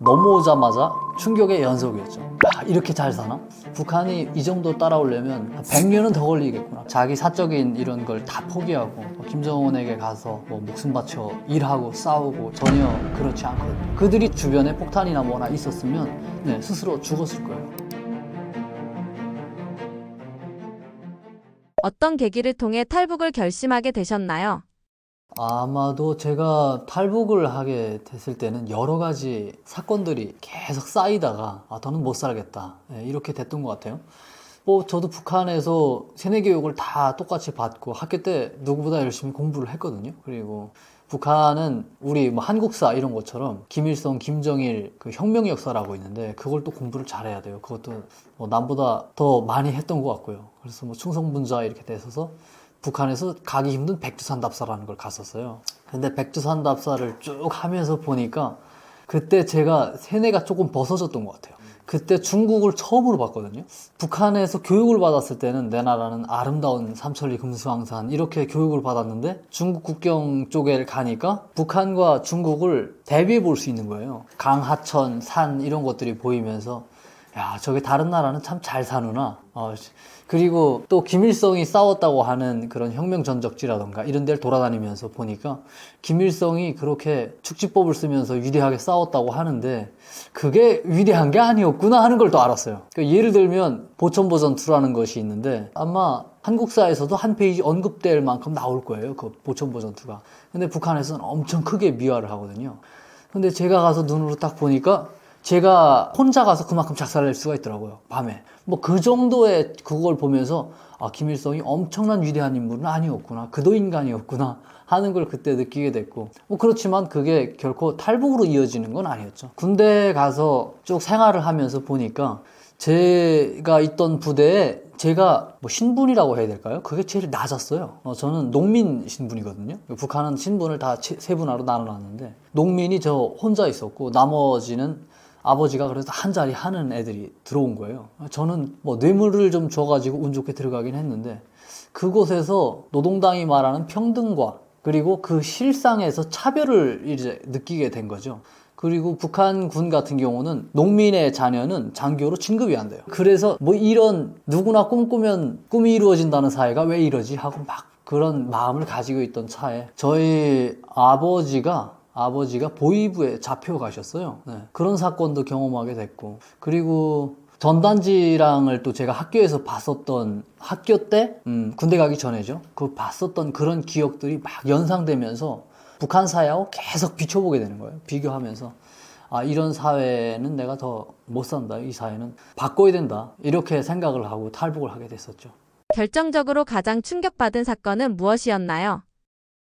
넘어오자마자 충격의 연속이었죠. 야, 이렇게 잘 사나? 북한이 이 정도 따라오려면 100년은 더 걸리겠구나. 자기 사적인 이런 걸 다 포기하고 김정은에게 가서 뭐 목숨 바쳐 일하고 싸우고 전혀 그렇지 않거든요. 그들이 주변에 폭탄이나 뭐나 있었으면 스스로 죽었을 거예요. 어떤 계기를 통해 탈북을 결심하게 되셨나요? 아마도 제가 탈북을 하게 됐을 때는 여러 가지 사건들이 계속 쌓이다가 더는 못 살겠다 이렇게 됐던 것 같아요. 저도 북한에서 세뇌 교육을 다 똑같이 받고 학교 때 누구보다 열심히 공부를 했거든요. 그리고 북한은 우리 한국사 이런 것처럼 김일성, 김정일 그 혁명 역사라고 있는데 그걸 또 공부를 잘해야 돼요. 그것도 남보다 더 많이 했던 것 같고요. 그래서 충성분자 이렇게 돼서 북한에서 가기 힘든 백두산답사라는 걸 갔었어요. 근데 백두산답사를 쭉 하면서 보니까 그때 제가 세뇌가 조금 벗어졌던 것 같아요. 그때 중국을 처음으로 봤거든요. 북한에서 교육을 받았을 때는 내 나라는 아름다운 삼천리 금수항산 이렇게 교육을 받았는데 중국 국경 쪽에 가니까 북한과 중국을 대비해 볼 수 있는 거예요. 강, 하천, 산 이런 것들이 보이면서 야, 저게 다른 나라는 참 잘 사누나. 그리고 또 김일성이 싸웠다고 하는 그런 혁명 전적지라던가 이런 데를 돌아다니면서 보니까 김일성이 그렇게 축지법을 쓰면서 위대하게 싸웠다고 하는데 그게 위대한 게 아니었구나 하는 걸 또 알았어요. 그러니까 예를 들면 보천보 전투라는 것이 있는데 아마 한국사에서도 한 페이지 언급될 만큼 나올 거예요. 그 보천보 전투가. 근데 북한에서는 엄청 크게 미화를 하거든요. 근데 제가 가서 눈으로 딱 보니까 제가 혼자 가서 그만큼 작살낼 수가 있더라고요. 밤에. 그 정도의 그걸 보면서 김일성이 엄청난 위대한 인물은 아니었구나. 그도 인간이었구나 하는 걸 그때 느끼게 됐고 그렇지만 그게 결코 탈북으로 이어지는 건 아니었죠. 군대에 가서 쭉 생활을 하면서 보니까 제가 있던 부대에 제가 신분이라고 해야 될까요? 그게 제일 낮았어요. 저는 농민 신분이거든요. 북한은 신분을 다 세 분화로 나눠놨는데 농민이 저 혼자 있었고 나머지는 아버지가 그래서 한 자리 하는 애들이 들어온 거예요. 저는 뇌물을 좀 줘가지고 운 좋게 들어가긴 했는데 그곳에서 노동당이 말하는 평등과 그리고 그 실상에서 차별을 이제 느끼게 된 거죠. 그리고 북한 군 같은 경우는 농민의 자녀는 장교로 진급이 안 돼요. 그래서 이런 누구나 꿈꾸면 꿈이 이루어진다는 사회가 왜 이러지 하고 막 그런 마음을 가지고 있던 차에 저희 아버지가 보위부에 잡혀가셨어요. 그런 사건도 경험하게 됐고 그리고 전단지랑을 또 제가 학교에서 봤었던 학교 때 군대 가기 전에죠. 그 봤었던 그런 기억들이 막 연상되면서 북한 사회하고 계속 비춰보게 되는 거예요. 비교하면서 이런 사회는 내가 더 못 산다. 이 사회는 바꿔야 된다. 이렇게 생각을 하고 탈북을 하게 됐었죠. 결정적으로 가장 충격받은 사건은 무엇이었나요?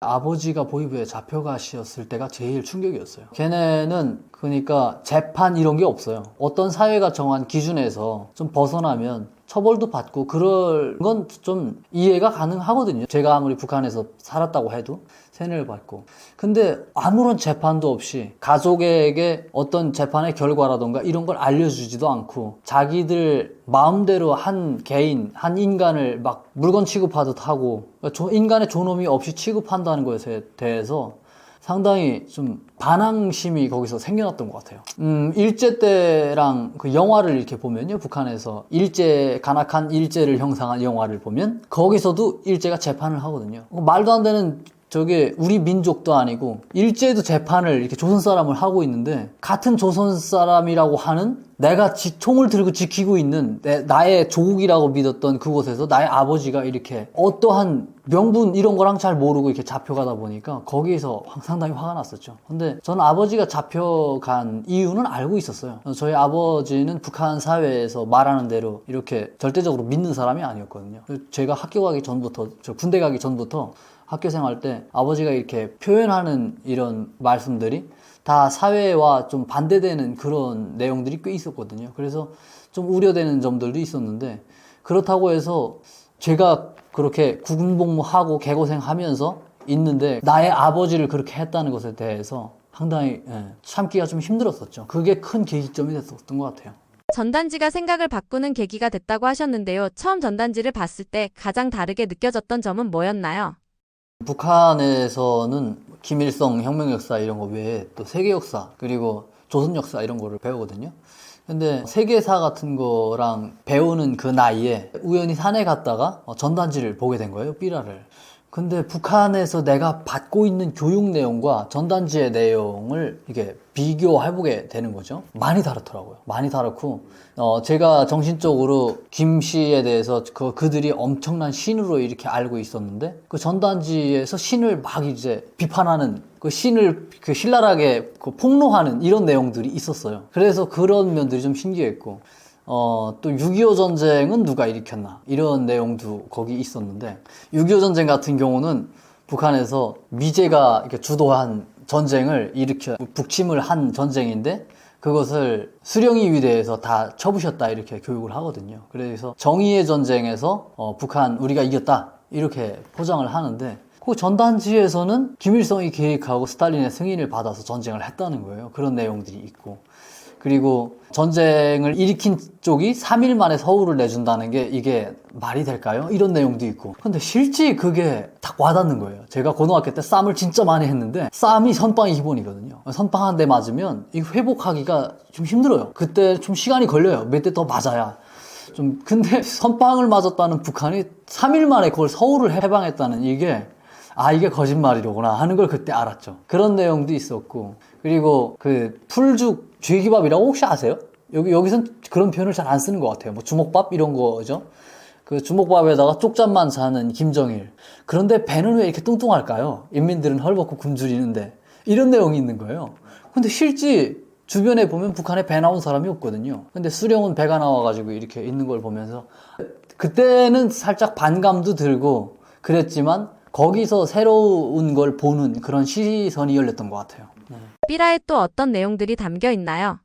아버지가 보위부에 잡혀가셨을 때가 제일 충격이었어요. 걔네는 그러니까 재판 이런 게 없어요. 어떤 사회가 정한 기준에서 좀 벗어나면 처벌도 받고 그럴 건 좀 이해가 가능하거든요. 제가 아무리 북한에서 살았다고 해도 세뇌를 받고. 근데 아무런 재판도 없이 가족에게 어떤 재판의 결과라던가 이런 걸 알려주지도 않고 자기들 마음대로 한 개인, 한 인간을 막 물건 취급하듯 하고 인간의 존엄이 없이 취급한다는 것에 대해서 상당히 좀 반항심이 거기서 생겨났던 것 같아요. 일제 때랑 그 영화를 이렇게 보면요. 북한에서 간악한 일제를 형상한 영화를 보면 거기서도 일제가 재판을 하거든요. 말도 안 되는 저게 우리 민족도 아니고 일제도 재판을 이렇게 조선 사람을 하고 있는데 같은 조선 사람이라고 하는 내가 총을 들고 지키고 있는 나의 조국이라고 믿었던 그곳에서 나의 아버지가 이렇게 어떠한 명분 이런 거랑 잘 모르고 이렇게 잡혀가다 보니까 거기에서 상당히 화가 났었죠. 근데 저는 아버지가 잡혀간 이유는 알고 있었어요. 저희 아버지는 북한 사회에서 말하는 대로 이렇게 절대적으로 믿는 사람이 아니었거든요. 제가 군대 가기 전부터 학교 생활 때 아버지가 이렇게 표현하는 이런 말씀들이 다 사회와 좀 반대되는 그런 내용들이 꽤 있었거든요. 그래서 좀 우려되는 점들도 있었는데 그렇다고 해서 제가 그렇게 군복무하고 개고생하면서 있는데 나의 아버지를 그렇게 했다는 것에 대해서 상당히 참기가 좀 힘들었었죠. 그게 큰 계기점이 됐었던 것 같아요. 전단지가 생각을 바꾸는 계기가 됐다고 하셨는데요. 처음 전단지를 봤을 때 가장 다르게 느껴졌던 점은 뭐였나요? 북한에서는 김일성 혁명 역사 이런 거 외에 또 세계 역사 그리고 조선 역사 이런 거를 배우거든요. 근데 세계사 같은 거랑 배우는 그 나이에 우연히 산에 갔다가 전단지를 보게 된 거예요, 삐라를. 근데 북한에서 내가 받고 있는 교육 내용과 전단지의 내용을 이게 비교해보게 되는 거죠. 많이 다르더라고요. 많이 다르고, 제가 정신적으로 김 씨에 대해서 그들이 엄청난 신으로 이렇게 알고 있었는데, 그 전단지에서 신을 막 이제 비판하는, 그 신을 그 신랄하게 폭로하는 이런 내용들이 있었어요. 그래서 그런 면들이 좀 신기했고, 또 6.25 전쟁은 누가 일으켰나 이런 내용도 거기 있었는데 6.25 전쟁 같은 경우는 북한에서 미제가 이렇게 주도한 전쟁을 일으켜 북침을 한 전쟁인데 그것을 수령이 위대해서 다 쳐부셨다 이렇게 교육을 하거든요. 그래서 정의의 전쟁에서 북한 우리가 이겼다 이렇게 포장을 하는데 그 전단지에서는 김일성이 계획하고 스탈린의 승인을 받아서 전쟁을 했다는 거예요. 그런 내용들이 있고 그리고 전쟁을 일으킨 쪽이 3일 만에 서울을 내준다는 게 이게 말이 될까요? 이런 내용도 있고. 근데 실제 그게 딱 와닿는 거예요. 제가 고등학교 때 싸움을 진짜 많이 했는데 싸움이 선빵이 기본이거든요. 선빵 한 대 맞으면 이 회복하기가 좀 힘들어요. 그때 좀 시간이 걸려요. 몇 대 더 맞아야. 근데 선빵을 맞았다는 북한이 3일 만에 그걸 서울을 해방했다는 이게 이게 거짓말이로구나 하는 걸 그때 알았죠. 그런 내용도 있었고. 그리고 그 풀죽 쥐기밥이라고 혹시 아세요? 여기선 그런 표현을 잘 안 쓰는 것 같아요. 뭐 주먹밥 이런 거죠. 그 주먹밥에다가 쪽잠만 자는 김정일. 그런데 배는 왜 이렇게 뚱뚱할까요? 인민들은 헐벗고 굶주리는데. 이런 내용이 있는 거예요. 근데 실제 주변에 보면 북한에 배 나온 사람이 없거든요. 근데 수령은 배가 나와가지고 이렇게 있는 걸 보면서 그때는 살짝 반감도 들고 그랬지만 거기서 새로운 걸 보는 그런 시선이 열렸던 것 같아요. 삐라에 또 어떤 내용들이 담겨 있나요?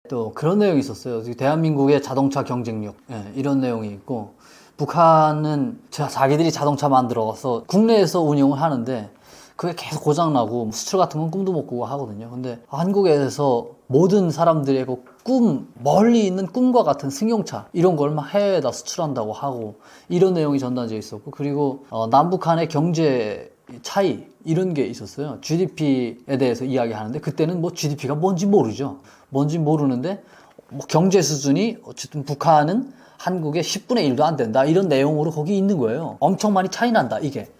또 그런 내용이 있었어요. 대한민국의 자동차 경쟁력 이런 내용이 있고 북한은 자기들이 자동차 만들어서 국내에서 운영을 하는데 그게 계속 고장나고 수출 같은 건 꿈도 못 꾸고 하거든요. 근데 한국에서 모든 사람들의 그 멀리 있는 꿈과 같은 승용차 이런 걸 막 해외에다 수출한다고 하고 이런 내용이 전달되어 있었고 그리고 남북한의 경제 차이 이런 게 있었어요. GDP에 대해서 이야기하는데 그때는 뭐 GDP가 뭔지 모르죠. 뭔지 모르는데 뭐 경제 수준이 어쨌든 북한은 한국의 10분의 1도 안 된다 이런 내용으로 거기 있는 거예요. 엄청 많이 차이 난다 이게.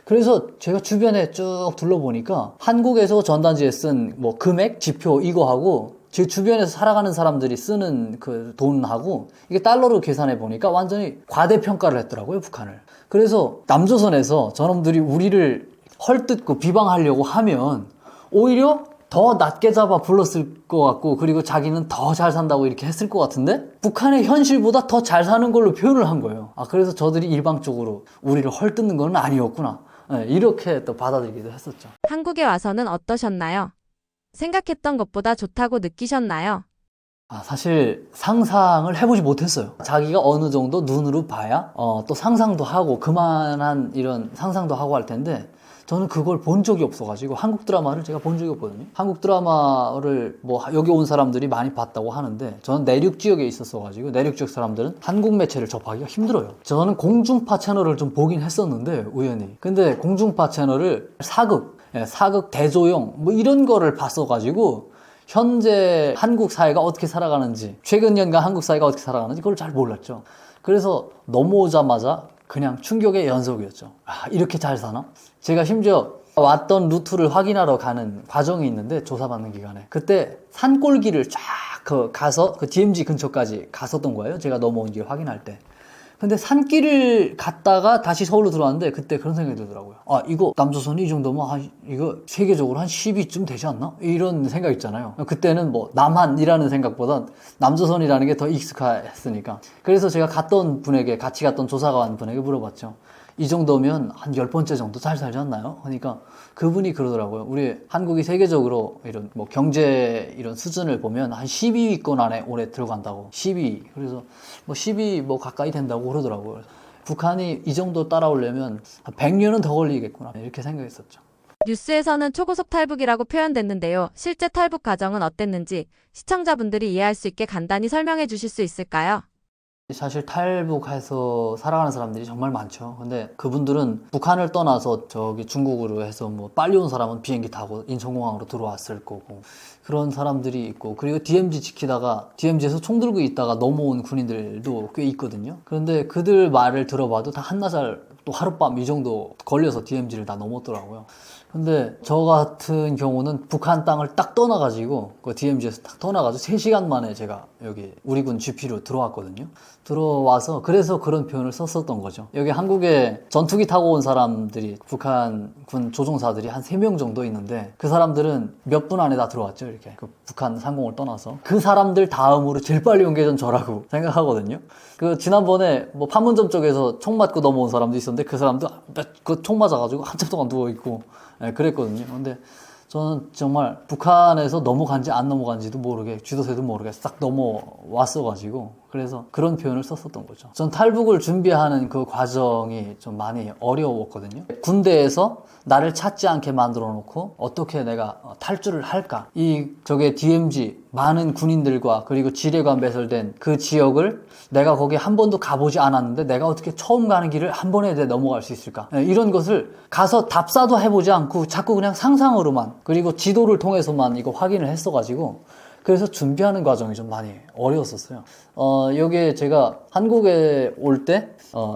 그래서 제가 주변에 쭉 둘러보니까 한국에서 전단지에 쓴 뭐 금액, 지표 이거하고 제 주변에서 살아가는 사람들이 쓰는 그 돈하고 이게 달러로 계산해 보니까 완전히 과대평가를 했더라고요, 북한을. 그래서 남조선에서 저놈들이 우리를 헐뜯고 비방하려고 하면 오히려 더 낮게 잡아 불렀을 것 같고 그리고 자기는 더 잘 산다고 이렇게 했을 것 같은데 북한의 현실보다 더 잘 사는 걸로 표현을 한 거예요. 그래서 저들이 일방적으로 우리를 헐뜯는 건 아니었구나. 이렇게 또 받아들이기도 했었죠. 한국에 와서는 어떠셨나요? 생각했던 것보다 좋다고 느끼셨나요? 사실 상상을 해보지 못했어요. 자기가 어느 정도 눈으로 봐야 또 상상도 하고 그만한 이런 상상도 하고 할 텐데 저는 그걸 본 적이 없어가지고 한국 드라마를 제가 본 적이 없거든요. 한국 드라마를 뭐 여기 온 사람들이 많이 봤다고 하는데 저는 내륙 지역에 있었어가지고 내륙 지역 사람들은 한국 매체를 접하기가 힘들어요. 저는 공중파 채널을 좀 보긴 했었는데 우연히. 근데 공중파 채널을 사극 대조영 뭐 이런 거를 봤어가지고 현재 한국 사회가 어떻게 살아가는지 최근 년간 한국 사회가 어떻게 살아가는지 그걸 잘 몰랐죠. 그래서 넘어오자마자 그냥 충격의 연속이었죠. 이렇게 잘 사나? 제가 심지어 왔던 루트를 확인하러 가는 과정이 있는데 조사받는 기간에 그때 산골길을 쫙 가서 그 DMZ 근처까지 갔었던 거예요. 제가 넘어온 길 확인할 때. 근데 산길을 갔다가 다시 서울로 들어왔는데 그때 그런 생각이 들더라고요. 이거 남조선이 이 정도면 이거 세계적으로 한 10위쯤 되지 않나? 이런 생각 있잖아요. 그때는 뭐 남한이라는 생각보다 남조선이라는 게 더 익숙했으니까. 그래서 제가 같이 갔던 조사관 분에게 물어봤죠. 이 정도면 한 10번째 정도 잘 살지 않나요? 그러니까 그분이 그러더라고요. 우리 한국이 세계적으로 이런 뭐 경제 이런 수준을 보면 한 12위권 안에 올해 들어간다고. 12위. 그래서 뭐 10위 뭐 가까이 된다고 그러더라고요. 북한이 이 정도 따라오려면 한 100년은 더 걸리겠구나. 이렇게 생각했었죠. 뉴스에서는 초고속 탈북이라고 표현됐는데요. 실제 탈북 과정은 어땠는지 시청자분들이 이해할 수 있게 간단히 설명해 주실 수 있을까요? 사실 탈북해서 살아가는 사람들이 정말 많죠. 근데 그분들은 북한을 떠나서 저기 중국으로 해서 뭐 빨리 온 사람은 비행기 타고 인천공항으로 들어왔을 거고 그런 사람들이 있고, 그리고 DMZ 지키다가 DMZ에서 총 들고 있다가 넘어온 군인들도 꽤 있거든요. 그런데 그들 말을 들어봐도 다 한나절 또 하룻밤 이 정도 걸려서 DMZ를 다 넘었더라고요. 근데 저 같은 경우는 북한 땅을 딱 떠나가지고 그 DMZ에서 딱 떠나가지고 3시간 만에 제가 여기 우리 군 GP로 들어왔거든요. 들어와서 그래서 그런 표현을 썼었던 거죠. 여기 한국에 전투기 타고 온 사람들이 북한 군 조종사들이 한 3명 정도 있는데 그 사람들은 몇 분 안에 다 들어왔죠. 이렇게 그 북한 상공을 떠나서 그 사람들 다음으로 제일 빨리 온 게 전 저라고 생각하거든요. 그 지난번에 뭐 판문점 쪽에서 총 맞고 넘어온 사람도 있었는데 그 사람도 그 총 맞아가지고 한참 동안 누워있고 그랬거든요. 근데 저는 정말 북한에서 넘어간지 안 넘어간지도 모르게 쥐도새도 모르게 싹 넘어왔어가지고 그래서 그런 표현을 썼었던 거죠. 전 탈북을 준비하는 그 과정이 좀 많이 어려웠거든요. 군대에서 나를 찾지 않게 만들어 놓고 어떻게 내가 탈주를 할까, 저게 DMZ 많은 군인들과 그리고 지뢰가 매설된 그 지역을 내가 거기 한 번도 가보지 않았는데 내가 어떻게 처음 가는 길을 한 번에 넘어갈 수 있을까, 이런 것을 가서 답사도 해보지 않고 자꾸 그냥 상상으로만 그리고 지도를 통해서만 이거 확인을 했어가지고 그래서 준비하는 과정이 좀 많이 어려웠었어요. 여기에 제가 한국에 올 때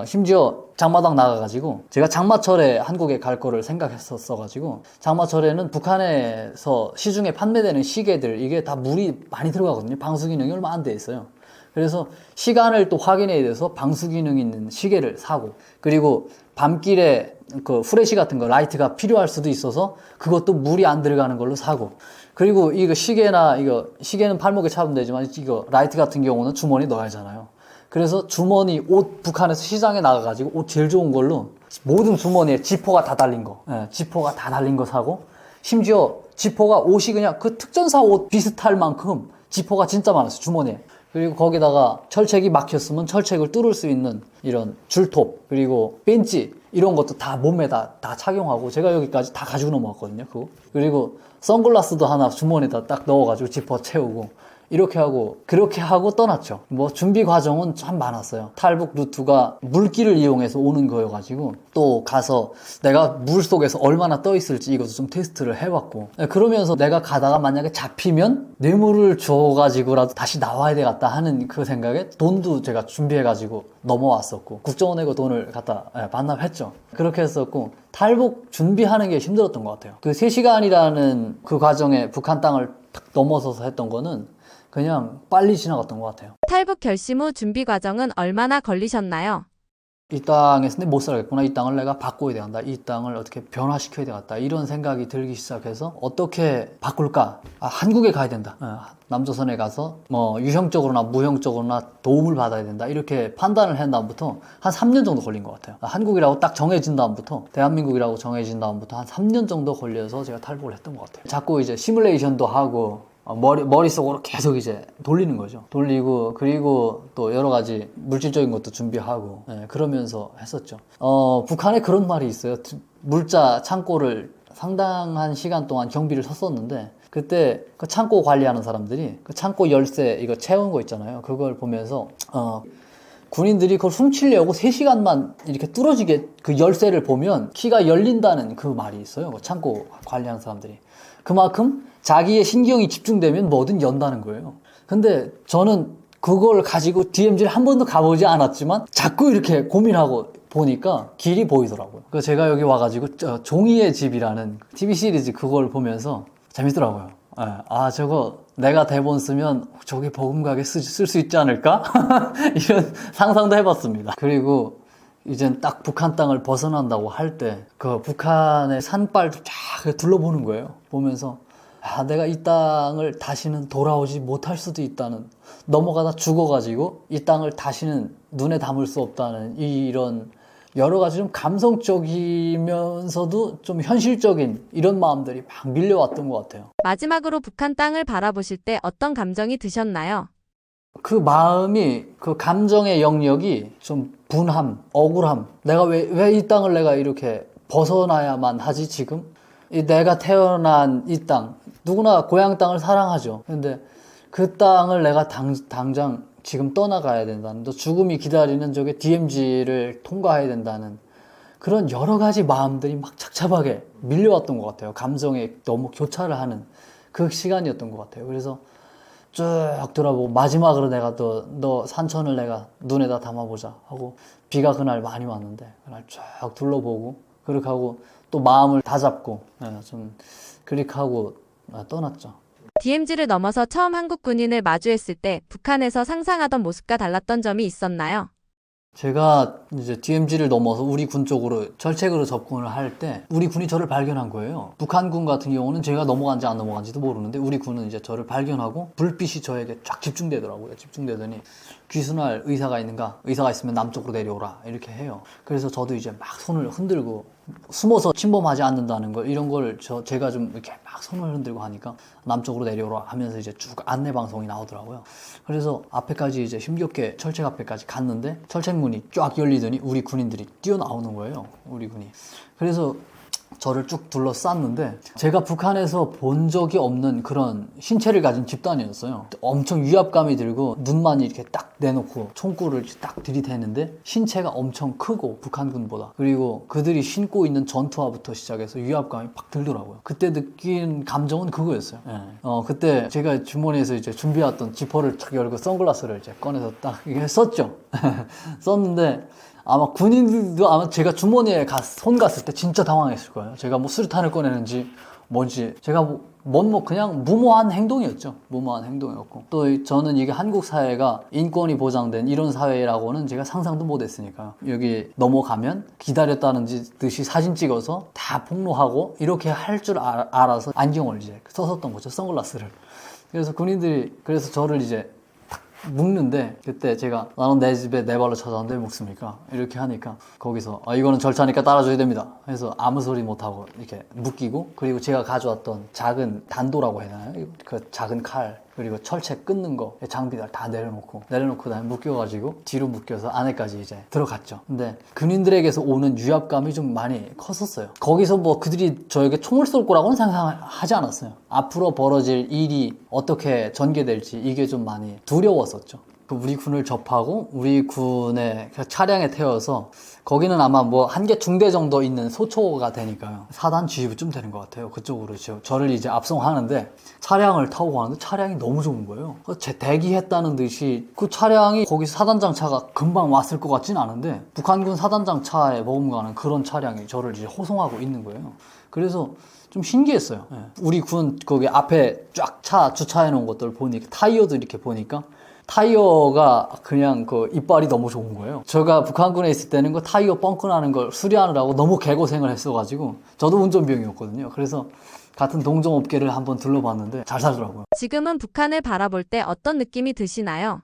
심지어 장마당 나가가지고 제가 장마철에 한국에 갈 거를 생각했었어가지고 장마철에는 북한에서 시중에 판매되는 시계들 이게 다 물이 많이 들어가거든요. 방수 기능이 얼마 안 돼 있어요. 그래서 시간을 또 확인해야 돼서 방수 기능 있는 시계를 사고, 그리고 밤길에 그 후레쉬 같은 거 라이트가 필요할 수도 있어서 그것도 물이 안 들어가는 걸로 사고, 그리고 이거 시계는 팔목에 차면 되지만 이거 라이트 같은 경우는 주머니에 넣어야 하잖아요. 그래서 주머니 옷 북한에서 시장에 나가가지고 옷 제일 좋은 걸로 모든 주머니에 지퍼가 다 달린 거, 지퍼가 다 달린 거 사고, 심지어 지퍼가 옷이 그냥 그 특전사 옷 비슷할 만큼 지퍼가 진짜 많았어요, 주머니에. 그리고 거기다가 철책이 막혔으면 철책을 뚫을 수 있는 이런 줄톱, 그리고 벤치 이런 것도 다 몸에 다 착용하고 제가 여기까지 다 가지고 넘어왔거든요. 그거. 그리고 선글라스도 하나 주머니에다 딱 넣어가지고 지퍼 채우고 그렇게 하고 떠났죠. 뭐 준비 과정은 참 많았어요. 탈북 루트가 물길을 이용해서 오는 거여가지고 또 가서 내가 물 속에서 얼마나 떠 있을지 이것도 좀 테스트를 해봤고, 그러면서 내가 가다가 만약에 잡히면 뇌물을 줘가지고라도 다시 나와야 되겠다 하는 그 생각에 돈도 제가 준비해가지고 넘어왔었고 국정원 내고 돈을 갖다 반납했죠. 그렇게 했었고 탈북 준비하는 게 힘들었던 것 같아요. 그 3시간이라는 그 과정에 북한 땅을 탁 넘어서서 했던 거는 그냥 빨리 지나갔던 것 같아요. 탈북 결심 후 준비 과정은 얼마나 걸리셨나요? 이 땅에서 못 살겠구나, 이 땅을 내가 바꿔야 되겠다, 이 땅을 어떻게 변화시켜야 되겠다, 이런 생각이 들기 시작해서 어떻게 바꿀까, 한국에 가야 된다, 남조선에 가서 뭐 유형적으로나 무형적으로나 도움을 받아야 된다, 이렇게 판단을 한 다음부터 한 3년 정도 걸린 것 같아요. 한국이라고 딱 정해진 다음부터, 대한민국이라고 정해진 다음부터 한 3년 정도 걸려서 제가 탈북을 했던 것 같아요. 자꾸 이제 시뮬레이션도 하고 머릿속으로 계속 이제 돌리는 거죠. 돌리고, 그리고 또 여러 가지 물질적인 것도 준비하고, 그러면서 했었죠. 북한에 그런 말이 있어요. 물자 창고를 상당한 시간 동안 경비를 섰었는데, 그때 그 창고 관리하는 사람들이 그 창고 열쇠 이거 채운 거 있잖아요. 그걸 보면서, 군인들이 그걸 훔치려고 3시간만 이렇게 뚫어지게 그 열쇠를 보면 키가 열린다는 그 말이 있어요. 그 창고 관리하는 사람들이. 그만큼 자기의 신경이 집중되면 뭐든 연다는 거예요. 근데 저는 그걸 가지고 DMZ를 한 번도 가보지 않았지만 자꾸 이렇게 고민하고 보니까 길이 보이더라고요. 그래서 제가 여기 와가지고 종이의 집이라는 TV 시리즈 그걸 보면서 재밌더라고요. 저거 내가 대본 쓰면 저게 버금가게 쓸 수 있지 않을까? 이런 상상도 해봤습니다. 그리고 이젠 딱 북한 땅을 벗어난다고 할 때 그 북한의 산발도 쫙 둘러보는 거예요. 보면서 내가 이 땅을 다시는 돌아오지 못할 수도 있다는, 넘어가다 죽어가지고 이 땅을 다시는 눈에 담을 수 없다는 이런 여러 가지 좀 감성적이면서도 좀 현실적인 이런 마음들이 막 밀려왔던 것 같아요. 마지막으로 북한 땅을 바라보실 때 어떤 감정이 드셨나요? 그 마음이, 그 감정의 영역이 좀 분함, 억울함. 내가 왜 이 땅을 내가 이렇게 벗어나야만 하지, 지금? 내가 태어난 이 땅, 누구나 고향 땅을 사랑하죠. 근데 그 땅을 내가 당장 지금 떠나가야 된다는, 또 죽음이 기다리는 저게 DMZ를 통과해야 된다는 그런 여러 가지 마음들이 막 착잡하게 밀려왔던 것 같아요. 감정에 너무 교차를 하는 그 시간이었던 것 같아요. 그래서 쭉 돌아보고 마지막으로 내가 너 산천을 내가 눈에다 담아보자 하고, 비가 그날 많이 왔는데 그날 쭉 둘러보고 그렇게 하고 또 마음을 다잡고 좀 그렇게 하고 떠났죠. DMZ를 넘어서 처음 한국 군인을 마주했을 때 북한에서 상상하던 모습과 달랐던 점이 있었나요? 제가 이제 DMZ를 넘어서 우리 군 쪽으로 절책으로 접근을 할 때 우리 군이 저를 발견한 거예요. 북한군 같은 경우는 제가 넘어간지 안 넘어간지도 모르는데 우리 군은 이제 저를 발견하고 불빛이 저에게 쫙 집중되더라고요. 집중되더니 귀순할 의사가 있는가? 의사가 있으면 남쪽으로 내려오라 이렇게 해요. 그래서 저도 이제 막 손을 흔들고 숨어서 침범하지 않는다는 걸, 이런 걸 제가 좀 이렇게 막 손을 흔들고 하니까 남쪽으로 내려오라 하면서 이제 쭉 안내 방송이 나오더라고요. 그래서 앞에까지 이제 힘겹게 철책 앞에까지 갔는데 철책문이 쫙 열리더니 우리 군인들이 뛰어나오는 거예요. 우리 군이. 그래서 저를 쭉 둘러쌌는데 제가 북한에서 본 적이 없는 그런 신체를 가진 집단이었어요. 엄청 위압감이 들고 눈만 이렇게 딱 내놓고 총구를 딱 들이대는데 신체가 엄청 크고 북한군보다, 그리고 그들이 신고 있는 전투화부터 시작해서 위압감이 팍 들더라고요. 그때 느낀 감정은 그거였어요. 그때 제가 주머니에서 이제 준비해왔던 지퍼를 탁 열고 선글라스를 이제 꺼내서 딱 이게 썼죠. 썼는데 아마 군인들도 아마 제가 주머니에 손 갔을 때 진짜 당황했을 거예요. 제가 뭐 수류탄을 꺼내는지 뭔지, 제가 그냥 무모한 행동이었죠. 무모한 행동이었고, 또 저는 이게 한국 사회가 인권이 보장된 이런 사회라고는 제가 상상도 못했으니까요. 여기 넘어가면 기다렸다는 듯이 사진 찍어서 다 폭로하고 이렇게 할 줄 알아서 안경을 이제 썼었던 거죠. 선글라스를. 그래서 군인들이 그래서 저를 이제 묶는데, 그때 제가 나는 내 집에 내 발로 찾아왔는데 왜 묶습니까? 이렇게 하니까 거기서 이거는 절차니까 따라줘야 됩니다 해서 아무 소리 못하고 이렇게 묶이고, 그리고 제가 가져왔던 작은 단도라고 해야 되나요? 그 작은 칼, 그리고 철책 끊는 거, 장비들 다 내려놓고 다음에 묶여가지고 뒤로 묶여서 안에까지 이제 들어갔죠. 근데 군인들에게서 오는 위압감이 좀 많이 컸었어요. 거기서 뭐 그들이 저에게 총을 쏠 거라고는 상상하지 않았어요. 앞으로 벌어질 일이 어떻게 전개될지 이게 좀 많이 두려웠었죠. 우리 군을 접하고 우리 군의 차량에 태워서, 거기는 아마 뭐 한 개 중대 정도 있는 소초가 되니까요. 4단 지휘부쯤 되는 것 같아요. 그쪽으로 저를 이제 압송하는데, 차량을 타고 가는데 차량이 너무 좋은 거예요. 제 대기했다는 듯이 그 차량이, 거기 사단장 차가 금방 왔을 것 같진 않은데 북한군 사단장 차에 머금가는 그런 차량이 저를 이제 호송하고 있는 거예요. 그래서 좀 신기했어요. 우리 군 거기 앞에 쫙 차 주차해 놓은 것들 보니까, 타이어도 이렇게 보니까 타이어가 그냥 그 이빨이 너무 좋은 거예요. 제가 북한군에 있을 때는 그 타이어 뻥크 나는 걸 수리하느라고 너무 개고생을 했어가지고, 저도 운전병이었거든요. 그래서 같은 동종업계를 한번 둘러봤는데 잘 살더라고요. 지금은 북한을 바라볼 때 어떤 느낌이 드시나요?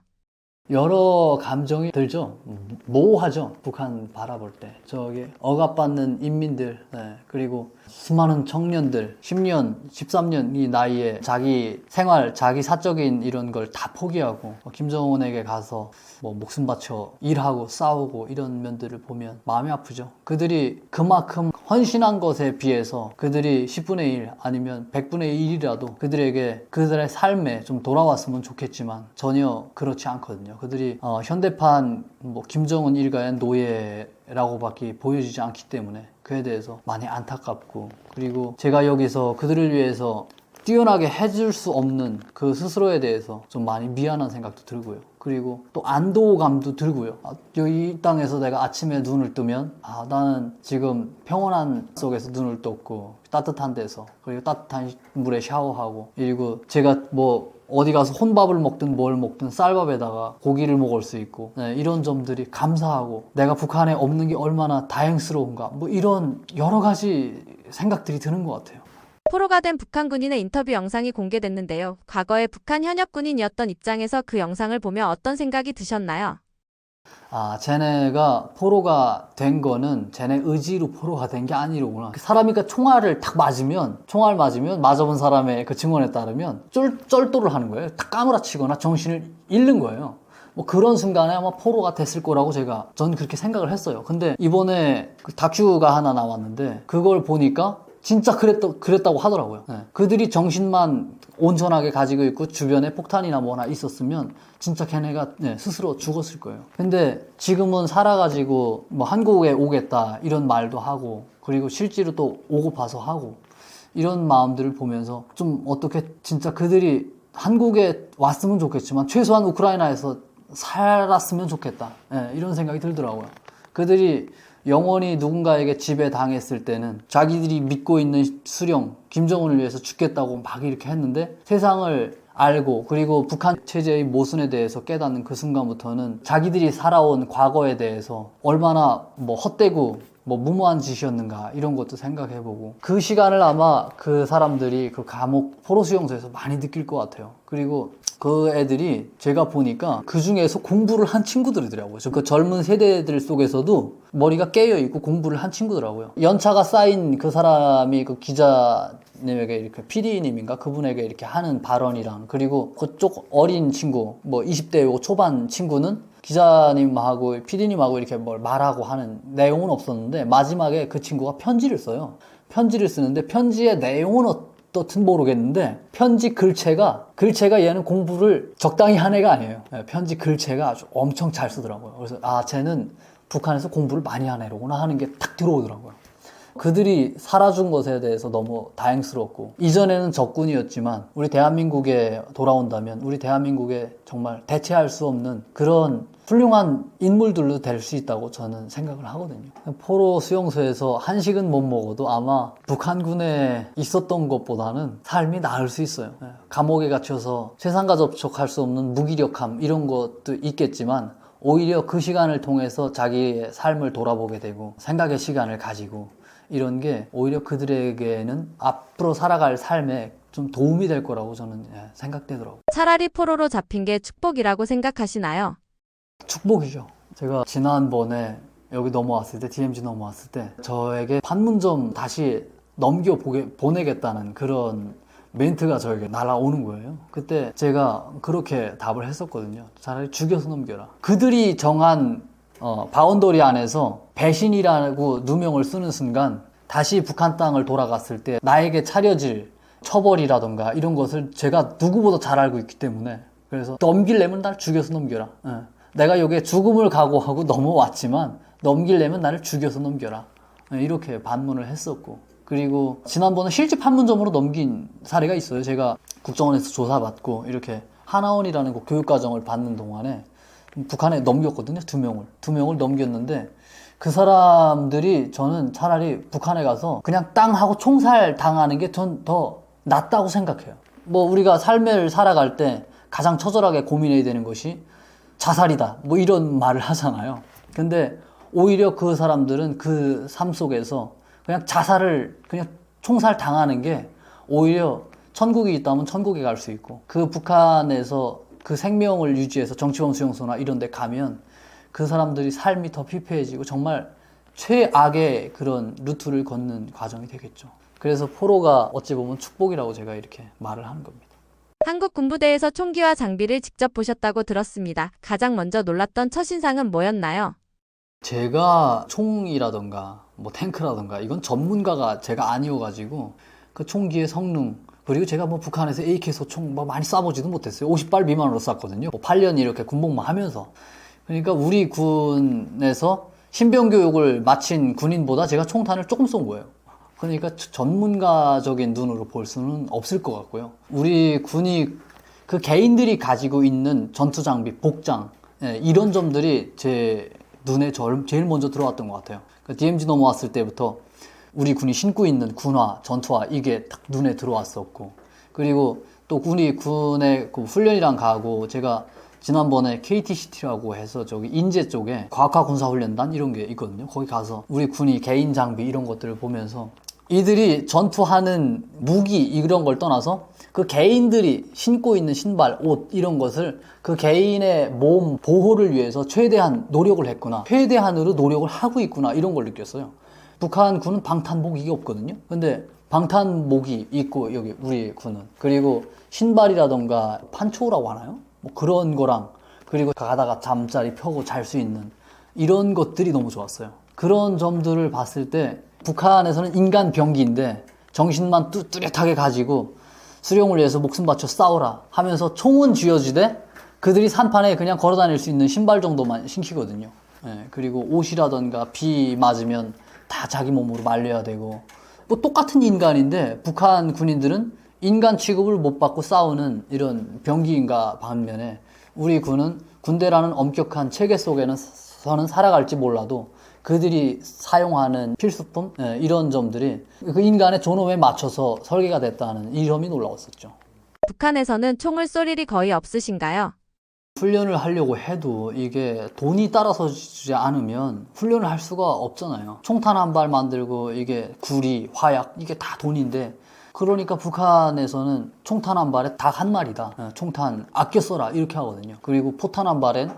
여러 감정이 들죠. 모호하죠. 북한 바라볼 때. 저기 억압받는 인민들, 그리고 수많은 청년들, 10년, 13년 이 나이에 자기 생활, 자기 사적인 이런 걸 다 포기하고 김정은에게 가서 뭐 목숨 바쳐 일하고 싸우고 이런 면들을 보면 마음이 아프죠. 그들이 그만큼 헌신한 것에 비해서 그들이 10분의 1 아니면 100분의 1이라도 그들에게 그들의 삶에 좀 돌아왔으면 좋겠지만 전혀 그렇지 않거든요. 그들이 현대판 뭐 김정은 일가의 노예라고밖에 보여지지 않기 때문에 그에 대해서 많이 안타깝고, 그리고 제가 여기서 그들을 위해서 뛰어나게 해줄 수 없는 그 스스로에 대해서 좀 많이 미안한 생각도 들고요. 그리고 또 안도감도 들고요. 여기 이 땅에서 내가 아침에 눈을 뜨면 나는 지금 평온한 속에서 눈을 떴고 따뜻한 데서, 그리고 따뜻한 물에 샤워하고, 그리고 제가 뭐 어디 가서 혼밥을 먹든 뭘 먹든 쌀밥에다가 고기를 먹을 수 있고, 이런 점들이 감사하고 내가 북한에 없는 게 얼마나 다행스러운가, 뭐 이런 여러 가지 생각들이 드는 것 같아요. 포로가 된 북한 군인의 인터뷰 영상이 공개됐는데요. 과거에 북한 현역 군인이었던 입장에서 그 영상을 보며 어떤 생각이 드셨나요? 쟤네가 포로가 된 거는 쟤네 의지로 포로가 된 게 아니로구나. 사람이 총알을 탁 맞으면, 맞아본 사람의 그 증언에 따르면 쩔도를 하는 거예요. 탁 까무라치거나 정신을 잃는 거예요. 뭐 그런 순간에 아마 포로가 됐을 거라고 전 그렇게 생각을 했어요. 근데 이번에 그 다큐가 하나 나왔는데 그걸 보니까 진짜 그랬다고 하더라고요. 네. 그들이 정신만 온전하게 가지고 있고 주변에 폭탄이나 뭐나 있었으면 진짜 걔네가 스스로 죽었을 거예요. 근데 지금은 살아가지고 뭐 한국에 오겠다 이런 말도 하고, 그리고 실제로 또 오고 봐서 하고, 이런 마음들을 보면서 좀 어떻게 진짜 그들이 한국에 왔으면 좋겠지만 최소한 우크라이나에서 살았으면 좋겠다, 이런 생각이 들더라고요. 그들이 영원히 누군가에게 지배당했을 때는 자기들이 믿고 있는 수령, 김정은을 위해서 죽겠다고 막 이렇게 했는데, 세상을 알고 그리고 북한 체제의 모순에 대해서 깨닫는 그 순간부터는 자기들이 살아온 과거에 대해서 얼마나 뭐 헛되고 뭐 무모한 짓이었는가 이런 것도 생각해보고, 그 시간을 아마 그 사람들이 그 감옥 포로 수용소에서 많이 느낄 것 같아요. 그리고 그 애들이 제가 보니까 그 중에서 공부를 한 친구들이더라고요. 그 젊은 세대들 속에서도 머리가 깨어있고 공부를 한 친구더라고요. 연차가 쌓인 그 사람이 그 기자님에게 이렇게 PD님인가 그분에게 이렇게 하는 발언이랑, 그리고 그쪽 어린 친구 뭐 20대 초반 친구는 기자님하고 PD님하고 이렇게 뭘 말하고 하는 내용은 없었는데, 마지막에 그 친구가 편지를 써요. 편지를 쓰는데 편지의 내용은 어떻든 모르겠는데 편지 글체가 얘는 공부를 적당히 한 애가 아니에요. 편지 글체가 아주 엄청 잘 쓰더라고요. 그래서 쟤는 북한에서 공부를 많이 한 애로구나 하는 게 탁 들어오더라고요. 그들이 살아준 것에 대해서 너무 다행스럽고, 이전에는 적군이었지만 우리 대한민국에 돌아온다면 우리 대한민국에 정말 대체할 수 없는 그런 훌륭한 인물들로 될 수 있다고 저는 생각을 하거든요. 포로 수용소에서 한식은 못 먹어도 아마 북한군에 있었던 것보다는 삶이 나을 수 있어요. 감옥에 갇혀서 세상과 접촉할 수 없는 무기력함 이런 것도 있겠지만, 오히려 그 시간을 통해서 자기의 삶을 돌아보게 되고 생각의 시간을 가지고, 이런 게 오히려 그들에게는 앞으로 살아갈 삶에 좀 도움이 될 거라고 저는 생각되더라고요. 차라리 포로로 잡힌 게 축복이라고 생각하시나요? 축복이죠. 제가 지난번에 여기 넘어왔을 때, DMZ 넘어왔을 때 저에게 판문점 다시 보내겠다는 그런 멘트가 저에게 날아오는 거예요. 그때 제가 그렇게 답을 했었거든요. 차라리 죽여서 넘겨라. 그들이 정한 바운더리 안에서 배신이라고 누명을 쓰는 순간 다시 북한 땅을 돌아갔을 때 나에게 차려질 처벌이라던가 이런 것을 제가 누구보다 잘 알고 있기 때문에, 그래서 넘기려면 날 죽여서 넘겨라. 내가 여기에 죽음을 각오하고 넘어왔지만 넘기려면 나를 죽여서 넘겨라. 이렇게 반문을 했었고, 그리고 지난번에 실제 판문점으로 넘긴 사례가 있어요. 제가 국정원에서 조사받고 이렇게 하나원이라는 그 교육과정을 받는 동안에 북한에 넘겼거든요. 두 명을 넘겼는데, 그 사람들이 저는 차라리 북한에 가서 그냥 땅하고 총살 당하는 게 전 더 낫다고 생각해요. 뭐 우리가 삶을 살아갈 때 가장 처절하게 고민해야 되는 것이 자살이다, 뭐 이런 말을 하잖아요. 근데 오히려 그 사람들은 그 삶 속에서 그냥 자살을, 그냥 총살 당하는 게 오히려 천국이 있다면 천국에 갈 수 있고, 그 북한에서 그 생명을 유지해서 정치범 수용소나 이런 데 가면 그 사람들이 삶이 더 피폐해지고 정말 최악의 그런 루트를 걷는 과정이 되겠죠. 그래서 포로가 어찌 보면 축복이라고 제가 이렇게 말을 하는 겁니다. 한국 군부대에서 총기와 장비를 직접 보셨다고 들었습니다. 가장 먼저 놀랐던 첫인상은 뭐였나요? 제가 총이라던가 뭐 탱크라던가 이건 전문가가 제가 아니어가지고 그 총기의 성능, 그리고 제가 뭐 북한에서 AK 소총 뭐 많이 쏴보지도 못했어요. 50발 미만으로 쐈거든요. 뭐 8년 이렇게 군복무 하면서. 그러니까 우리 군에서 신병 교육을 마친 군인보다 제가 총탄을 조금 쏜 거예요. 그러니까 전문가적인 눈으로 볼 수는 없을 것 같고요. 우리 군이 그 개인들이 가지고 있는 전투 장비, 복장, 이런 점들이 제 눈에 제일 먼저 들어왔던 것 같아요. 그러니까 DMZ 넘어왔을 때부터 우리 군이 신고 있는 군화, 전투화 이게 딱 눈에 들어왔었고, 그리고 또 우리 군의 그 훈련이랑 가고, 제가 지난번에 KTCT라고 해서 저기 인제 쪽에 과학화 군사훈련단 이런 게 있거든요. 거기 가서 우리 군이 개인 장비 이런 것들을 보면서 이들이 전투하는 무기 이런 걸 떠나서 그 개인들이 신고 있는 신발, 옷 이런 것을 그 개인의 몸 보호를 위해서 최대한 노력을 했구나, 최대한으로 노력을 하고 있구나, 이런 걸 느꼈어요. 북한군은 방탄복이 없거든요. 근데 방탄복이 있고 여기 우리 군은, 그리고 신발이라던가 판초라고 하나요? 뭐 그런 거랑, 그리고 가다가 잠자리 펴고 잘 수 있는 이런 것들이 너무 좋았어요. 그런 점들을 봤을 때 북한에서는 인간 병기인데 정신만 뚜렷하게 가지고 수령을 위해서 목숨 바쳐 싸우라 하면서 총은 쥐어주되 그들이 산판에 그냥 걸어 다닐 수 있는 신발 정도만 신기거든요. 예, 그리고 옷이라던가 비 맞으면 다 자기 몸으로 말려야 되고 뭐 똑같은 인간인데 북한 군인들은 인간 취급을 못 받고 싸우는 이런 병기인가 반면에 우리 군은 군대라는 엄격한 체계 속에는 서는 살아갈지 몰라도 그들이 사용하는 필수품 이런 점들이 그 인간의 존엄에 맞춰서 설계가 됐다는 이 점이 놀라웠었죠. 북한에서는 총을 쏠 일이 거의 없으신가요? 훈련을 하려고 해도 이게 돈이 따라서지 않으면 훈련을 할 수가 없잖아요. 총탄 한 발 만들고 이게 구리, 화약 이게 다 돈인데 그러니까 북한에서는 총탄 한 발에 닭 한 마리다. 총탄 아껴 써라 이렇게 하거든요. 그리고 포탄 한 발엔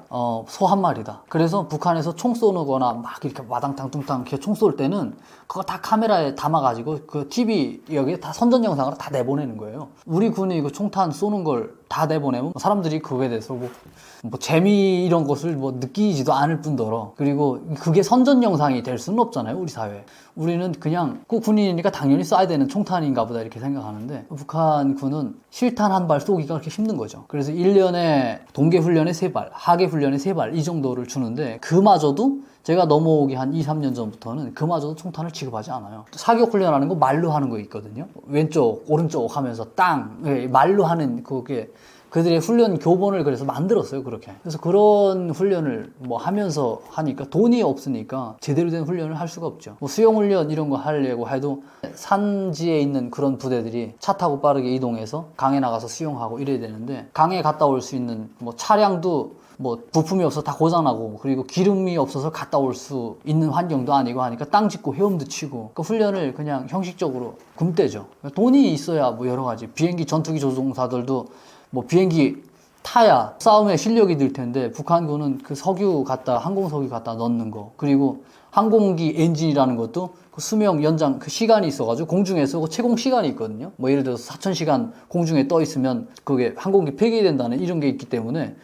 소 한 마리다. 그래서 북한에서 총 쏘는 거나 막 이렇게 마당탕 뚱땅 이렇게 총 쏠 때는 그거 다 카메라에 담아가지고 그 TV 여기에 다 선전 영상으로 다 내보내는 거예요. 우리 군이 그 총탄 쏘는 걸 다 내보내면 사람들이 그거에 대해서 뭐 재미 이런 것을 뭐 느끼지도 않을 뿐더러 그리고 그게 선전 영상이 될 수는 없잖아요. 우리 사회에. 우리는 그냥 그 군인이니까 당연히 쏴야 되는 총탄인가 보다 이렇게 생각하는데 북한 군은 실탄 한 발 쏘기가 그렇게 힘든 거죠. 그래서 1년에 동계 훈련에 3발, 하계 훈련에 3발 이 정도를 주는데 그마저도 제가 넘어오기 한 2, 3년 전부터는 그마저도 총탄을 취급하지 않아요. 사격 훈련하는 거 말로 하는 거 있거든요. 왼쪽, 오른쪽 하면서 땅 말로 하는 그게 그들의 훈련 교본을 그래서 만들었어요, 그렇게. 그래서 그런 훈련을 뭐 하면서 하니까 돈이 없으니까 제대로 된 훈련을 할 수가 없죠. 뭐 수영훈련 이런 거 하려고 해도 산지에 있는 그런 부대들이 차 타고 빠르게 이동해서 강에 나가서 수영하고 이래야 되는데 강에 갔다 올 수 있는 뭐 차량도 뭐 부품이 없어서 다 고장나고 그리고 기름이 없어서 갔다 올 수 있는 환경도 아니고 하니까 땅 짚고 헤엄도 치고 그 훈련을 그냥 형식적으로 굶대죠. 돈이 있어야 뭐 여러 가지 비행기 전투기 조종사들도 뭐 비행기 타야 싸움에 실력이 늘 텐데 북한군은 그 석유 갖다 항공석유 갖다 넣는 거 그리고 항공기 엔진이라는 것도 그 수명 연장 그 시간이 있어가지고 공중에서 그 채공 시간이 있거든요. 뭐 예를 들어서 4,000시간 공중에 떠 있으면 그게 항공기 폐기된다는 이런 게 있기 때문에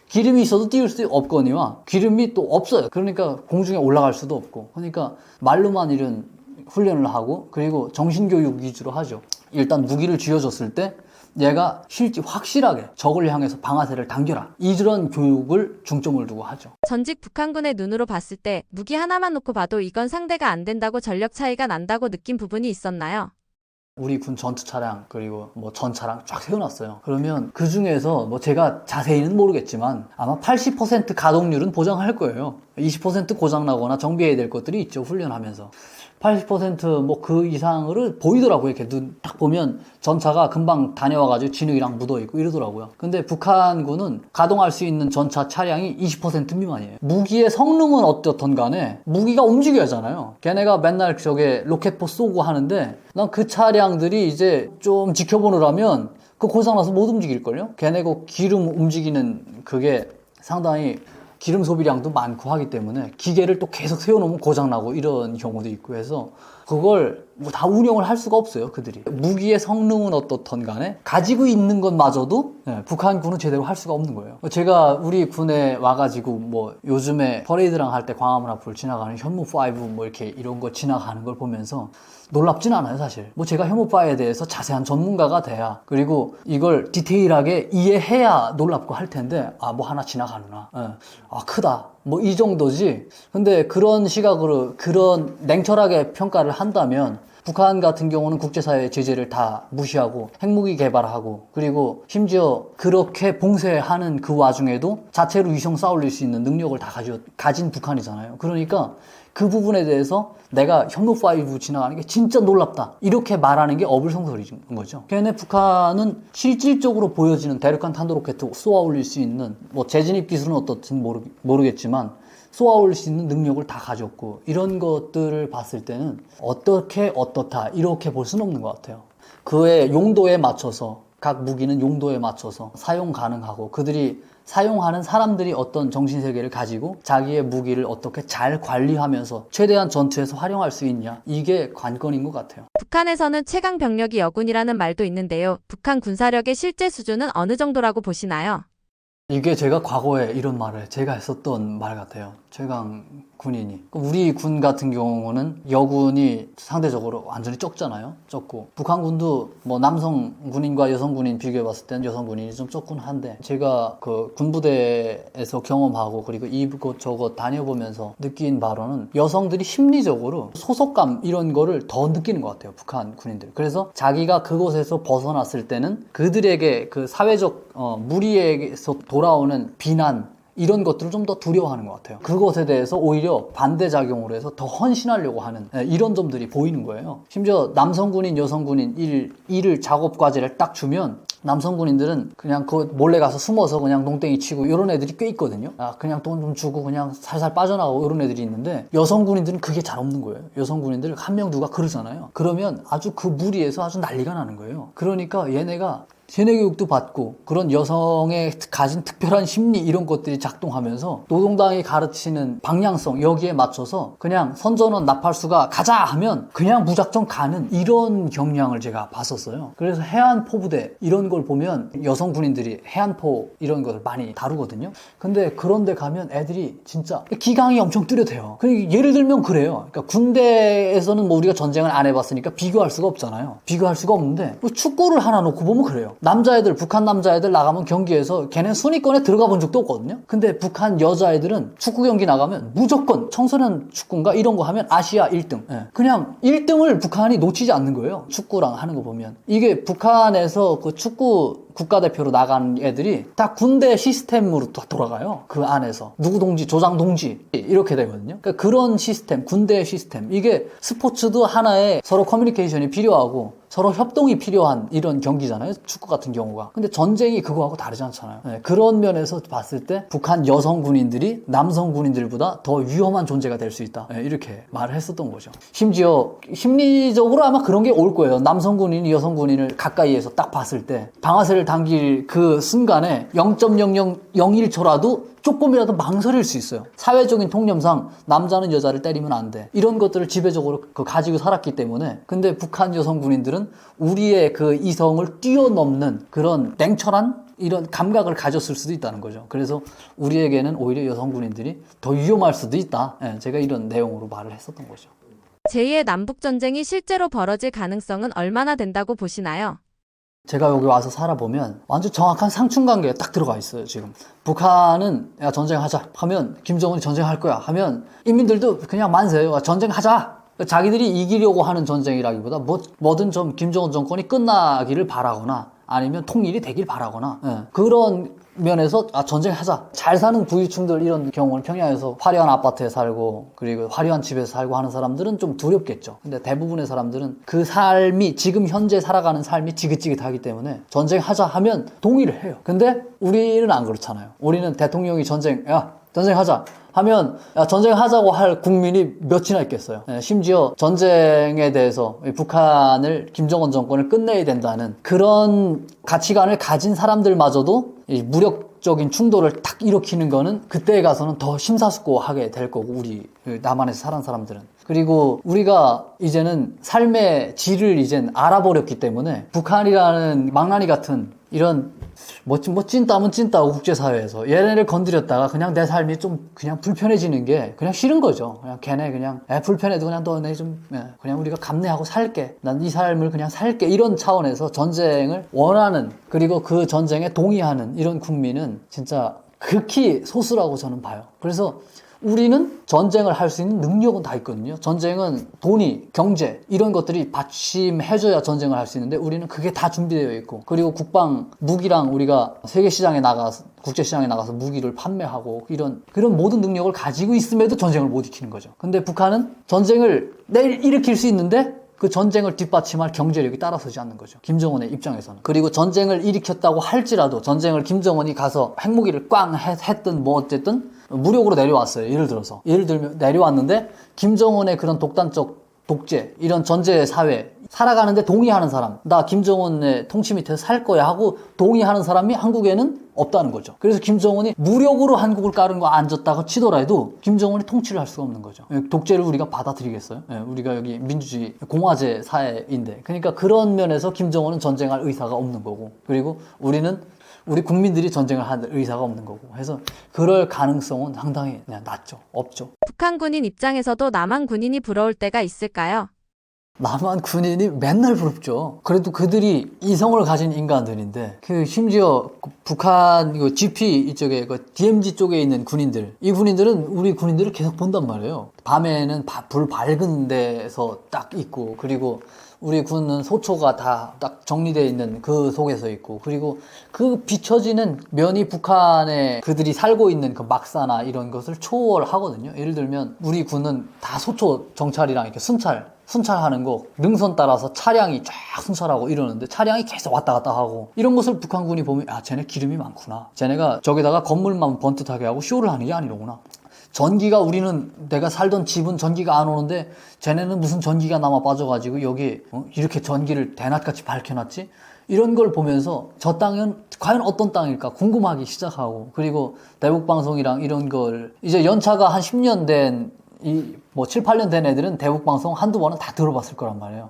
기름이 있어도 띄울 수 없거니와 기름이 또 없어요. 그러니까 공중에 올라갈 수도 없고 그러니까 말로만 이런 훈련을 하고 그리고 정신교육 위주로 하죠. 일단 무기를 쥐어줬을 때 얘가 실제 확실하게 적을 향해서 방아쇠를 당겨라. 이런 교육을 중점을 두고 하죠. 전직 북한군의 눈으로 봤을 때 무기 하나만 놓고 봐도 이건 상대가 안 된다고 전력 차이가 난다고 느낀 부분이 있었나요? 우리 군 전투 차량 그리고 뭐 전차랑 쫙 세워놨어요. 그러면 그 중에서 뭐 제가 자세히는 모르겠지만 아마 80% 가동률은 보장할 거예요. 20% 고장나거나 정비해야 될 것들이 있죠. 훈련하면서. 80%뭐 그 이상을 보이더라고요. 이렇게 눈 딱 보면 전차가 금방 다녀와가지고 진흙이랑 묻어있고 이러더라고요. 근데 북한군은 가동할 수 있는 전차 차량이 20% 미만이에요. 무기의 성능은 어떻든 간에 무기가 움직여야 하잖아요. 걔네가 맨날 저게 로켓포 쏘고 하는데 난 그 차량들이 이제 좀 지켜보느라면 그 고장나서 못 움직일걸요? 걔네 그 기름 움직이는 그게 상당히 기름 소비량도 많고 하기 때문에 기계를 또 계속 세워놓으면 고장나고 이런 경우도 있고 해서 그걸 뭐 다 운영을 할 수가 없어요, 그들이. 무기의 성능은 어떻든 간에 가지고 있는 것마저도 북한군은 제대로 할 수가 없는 거예요. 제가 우리 군에 와가지고 뭐 요즘에 퍼레이드랑 할 때 광화문 앞을 지나가는 현무5 뭐 이렇게 이런 거 지나가는 걸 보면서 놀랍진 않아요, 사실. 뭐 제가 현무5에 대해서 자세한 전문가가 돼야 그리고 이걸 디테일하게 이해해야 놀랍고 할 텐데 아, 뭐 하나 지나가누나. 아, 크다. 뭐 이 정도지. 근데 그런 시각으로 그런 냉철하게 평가를 한다면 북한 같은 경우는 국제사회의 제재를 다 무시하고 핵무기 개발하고 그리고 심지어 그렇게 봉쇄하는 그 와중에도 자체로 위성 쌓아올릴 수 있는 능력을 다 가진 북한이잖아요. 그러니까 그 부분에 대해서 내가 현무5 지나가는 게 진짜 놀랍다 이렇게 말하는 게 어불성설인 거죠. 걔네 북한은 실질적으로 보여지는 대륙간 탄도로켓 쏘아 올릴 수 있는 뭐 재진입 기술은 어떻든 모르겠지만 쏘아 올릴 수 있는 능력을 다 가졌고 이런 것들을 봤을 때는 어떻게 어떻다 이렇게 볼 수는 없는 것 같아요. 그의 용도에 맞춰서 각 무기는 용도에 맞춰서 사용 가능하고 그들이 사용하는 사람들이 어떤 정신세계를 가지고 자기의 무기를 어떻게 잘 관리하면서 최대한 전투에서 활용할 수 있냐 이게 관건인 것 같아요. 북한에서는 최강 병력이 여군이라는 말도 있는데요. 북한 군사력의 실제 수준은 어느 정도라고 보시나요? 이게 제가 과거에 이런 말을 제가 했었던 말 같아요. 최강 군인이. 우리 군 같은 경우는 여군이 상대적으로 완전히 적잖아요. 적고 북한군도 뭐 남성 군인과 여성 군인 비교해봤을 때는 여성 군인이 좀 적긴 한데, 제가 그 군부대에서 경험하고 그리고 이곳저곳 다녀보면서 느낀 바로는 여성들이 심리적으로 소속감 이런 거를 더 느끼는 것 같아요, 북한 군인들. 그래서 자기가 그곳에서 벗어났을 때는 그들에게 그 사회적 무리에서 돌아오는 비난 이런 것들을 좀 더 두려워하는 것 같아요. 그것에 대해서 오히려 반대작용으로 해서 더 헌신하려고 하는 이런 점들이 보이는 거예요. 심지어 남성군인, 여성군인 일을 작업 과제를 딱 주면 남성 군인들은 그냥 그 몰래 가서 숨어서 그냥 농땡이 치고 이런 애들이 꽤 있거든요. 그냥 돈 좀 주고 그냥 살살 빠져나가고 이런 애들이 있는데, 여성 군인들은 그게 잘 없는 거예요. 여성 군인들 한 명 누가 그러잖아요. 그러면 아주 그 무리에서 아주 난리가 나는 거예요. 그러니까 얘네가 세뇌 교육도 받고 그런 여성의 가진 특별한 심리 이런 것들이 작동하면서 노동당이 가르치는 방향성 여기에 맞춰서 그냥 선전원 나팔수가 가자 하면 그냥 무작정 가는 이런 경향을 제가 봤었어요. 그래서 해안포부대 이런 걸 보면 여성 군인들이 해안포 이런 걸 많이 다루거든요. 근데 그런 데 가면 애들이 진짜 기강이 엄청 뚜렷해요. 예를 들면 그래요. 그러니까 군대에서는 뭐 우리가 전쟁을 안 해봤으니까 비교할 수가 없잖아요. 비교할 수가 없는데 뭐 축구를 하나 놓고 보면 그래요. 남자애들, 북한 남자애들 나가면 경기에서 걔네 순위권에 들어가 본 적도 없거든요. 근데 북한 여자애들은 축구 경기 나가면 무조건 청소년 축구인가 이런 거 하면 아시아 1등. 그냥 1등을 북한이 놓치지 않는 거예요. 축구랑 하는 거 보면. 이게 북한에서 그 축구 국가대표로 나간 애들이 다 군대 시스템으로 돌아가요. 그 안에서 누구 동지, 조장 동지 이렇게 되거든요. 그러니까 그런 시스템, 군대 시스템, 이게 스포츠도 하나의 서로 커뮤니케이션이 필요하고 서로 협동이 필요한 이런 경기잖아요, 축구 같은 경우가. 근데 전쟁이 그거하고 다르지 않잖아요. 그런 면에서 봤을 때 북한 여성 군인들이 남성 군인들보다 더 위험한 존재가 될 수 있다, 이렇게 말을 했었던 거죠. 심지어 심리적으로 아마 그런 게 올 거예요. 남성 군인이 여성 군인을 가까이에서 딱 봤을 때 방아쇠를 당길 그 순간에 0.0001초라도 조금이라도 망설일 수 있어요. 사회적인 통념상 남자는 여자를 때리면 안 돼. 이런 것들을 지배적으로 가지고 살았기 때문에. 근데 북한 여성 군인들은 우리의 그 이성을 뛰어넘는 그런 냉철한 이런 감각을 가졌을 수도 있다는 거죠. 그래서 우리에게는 오히려 여성 군인들이 더 위험할 수도 있다. 제가 이런 내용으로 말을 했었던 거죠. 제2의 남북전쟁이 실제로 벌어질 가능성은 얼마나 된다고 보시나요? 제가 여기 와서 살아보면 완전 정확한 상충관계에 딱 들어가 있어요. 지금 북한은 야 전쟁하자 하면 김정은이 전쟁할 거야 하면 인민들도 그냥 만세요. 전쟁하자. 자기들이 이기려고 하는 전쟁이라기보다 뭐든 좀 김정은 정권이 끝나기를 바라거나 아니면 통일이 되길 바라거나 그런 면에서 전쟁하자. 잘 사는 부유층들 이런 경우는 평양에서 화려한 아파트에 살고 그리고 화려한 집에서 살고 하는 사람들은 좀 두렵겠죠. 근데 대부분의 사람들은 그 삶이 지금 현재 살아가는 삶이 지긋지긋하기 때문에 전쟁하자 하면 동의를 해요. 근데 우리는 안 그렇잖아요. 우리는 대통령이 전쟁하자 하면 전쟁하자고 할 국민이 몇이나 있겠어요. 심지어 전쟁에 대해서 북한을 김정은 정권을 끝내야 된다는 그런 가치관을 가진 사람들마저도 이 무력적인 충돌을 탁 일으키는 거는 그때에 가서는 더 심사숙고하게 될 거고, 우리 남한에서 살아온 사람들은. 그리고 우리가 이제는 삶의 질을 이젠 알아버렸기 때문에 북한이라는 망나니 같은 이런 뭐 찐따면 찐따고 국제사회에서 얘네를 건드렸다가 그냥 내 삶이 좀 그냥 불편해지는 게 그냥 싫은 거죠. 그냥 걔네 그냥 불편해도 그냥 너네 좀 그냥 우리가 감내하고 살게. 난 이 삶을 그냥 살게. 이런 차원에서 전쟁을 원하는, 그리고 그 전쟁에 동의하는 이런 국민은 진짜 극히 소수라고 저는 봐요. 그래서 우리는 전쟁을 할 수 있는 능력은 다 있거든요. 전쟁은 돈이, 경제 이런 것들이 받침해줘야 전쟁을 할 수 있는데 우리는 그게 다 준비되어 있고, 그리고 국방, 무기랑 우리가 세계시장에 나가서 국제시장에 나가서 무기를 판매하고 그런 모든 능력을 가지고 있음에도 전쟁을 못 일으키는 거죠. 근데 북한은 전쟁을 내일 일으킬 수 있는데 그 전쟁을 뒷받침할 경제력이 따라서지 않는 거죠. 김정은의 입장에서는. 그리고 전쟁을 일으켰다고 할지라도 전쟁을 김정은이 가서 핵무기를 꽝 했든 뭐 어쨌든 무력으로 내려왔어요. 예를 들면 내려왔는데 김정은의 그런 독단적 독재, 이런 전제 사회 살아가는데 동의하는 사람, 나 김정은의 통치 밑에서 살 거야 하고 동의하는 사람이 한국에는 없다는 거죠. 그래서 김정은이 무력으로 한국을 까는 거 앉았다고 치더라도 김정은이 통치를 할 수가 없는 거죠. 독재를 우리가 받아들이겠어요? 우리가 여기 민주주의 공화제 사회인데. 그러니까 그런 면에서 김정은은 전쟁할 의사가 없는 거고, 그리고 우리는 우리 국민들이 전쟁을 할 의사가 없는 거고 해서 그럴 가능성은 상당히 그냥 낮죠. 없죠. 북한 군인 입장에서도 남한 군인이 부러울 때가 있을까요? 남한 군인이 맨날 부럽죠. 그래도 그들이 이성을 가진 인간들인데, 심지어 북한 GP 이쪽에 DMZ 쪽에 있는 군인들, 이 군인들은 우리 군인들을 계속 본단 말이에요. 밤에는 불 밝은 데서 딱 있고, 그리고 우리 군은 소초가 다 딱 정리되어 있는 그 속에서 있고, 그리고 그 비춰지는 면이 북한에 그들이 살고 있는 그 막사나 이런 것을 초월하거든요. 예를 들면 우리 군은 다 소초 정찰이랑 이렇게 순찰하는 거, 능선 따라서 차량이 쫙 순찰하고 이러는데 차량이 계속 왔다 갔다 하고, 이런 것을 북한군이 보면 쟤네 기름이 많구나, 쟤네가 저기다가 건물만 번듯하게 하고 쇼를 하는 게 아니로구나, 전기가 우리는 내가 살던 집은 전기가 안 오는데 쟤네는 무슨 전기가 남아 빠져가지고 여기 이렇게 전기를 대낮같이 밝혀놨지? 이런 걸 보면서 저 땅은 과연 어떤 땅일까 궁금하기 시작하고, 그리고 대북방송이랑 이런 걸 이제 연차가 한 10년 된 7, 8년 된 애들은 대북방송 한두 번은 다 들어봤을 거란 말이에요.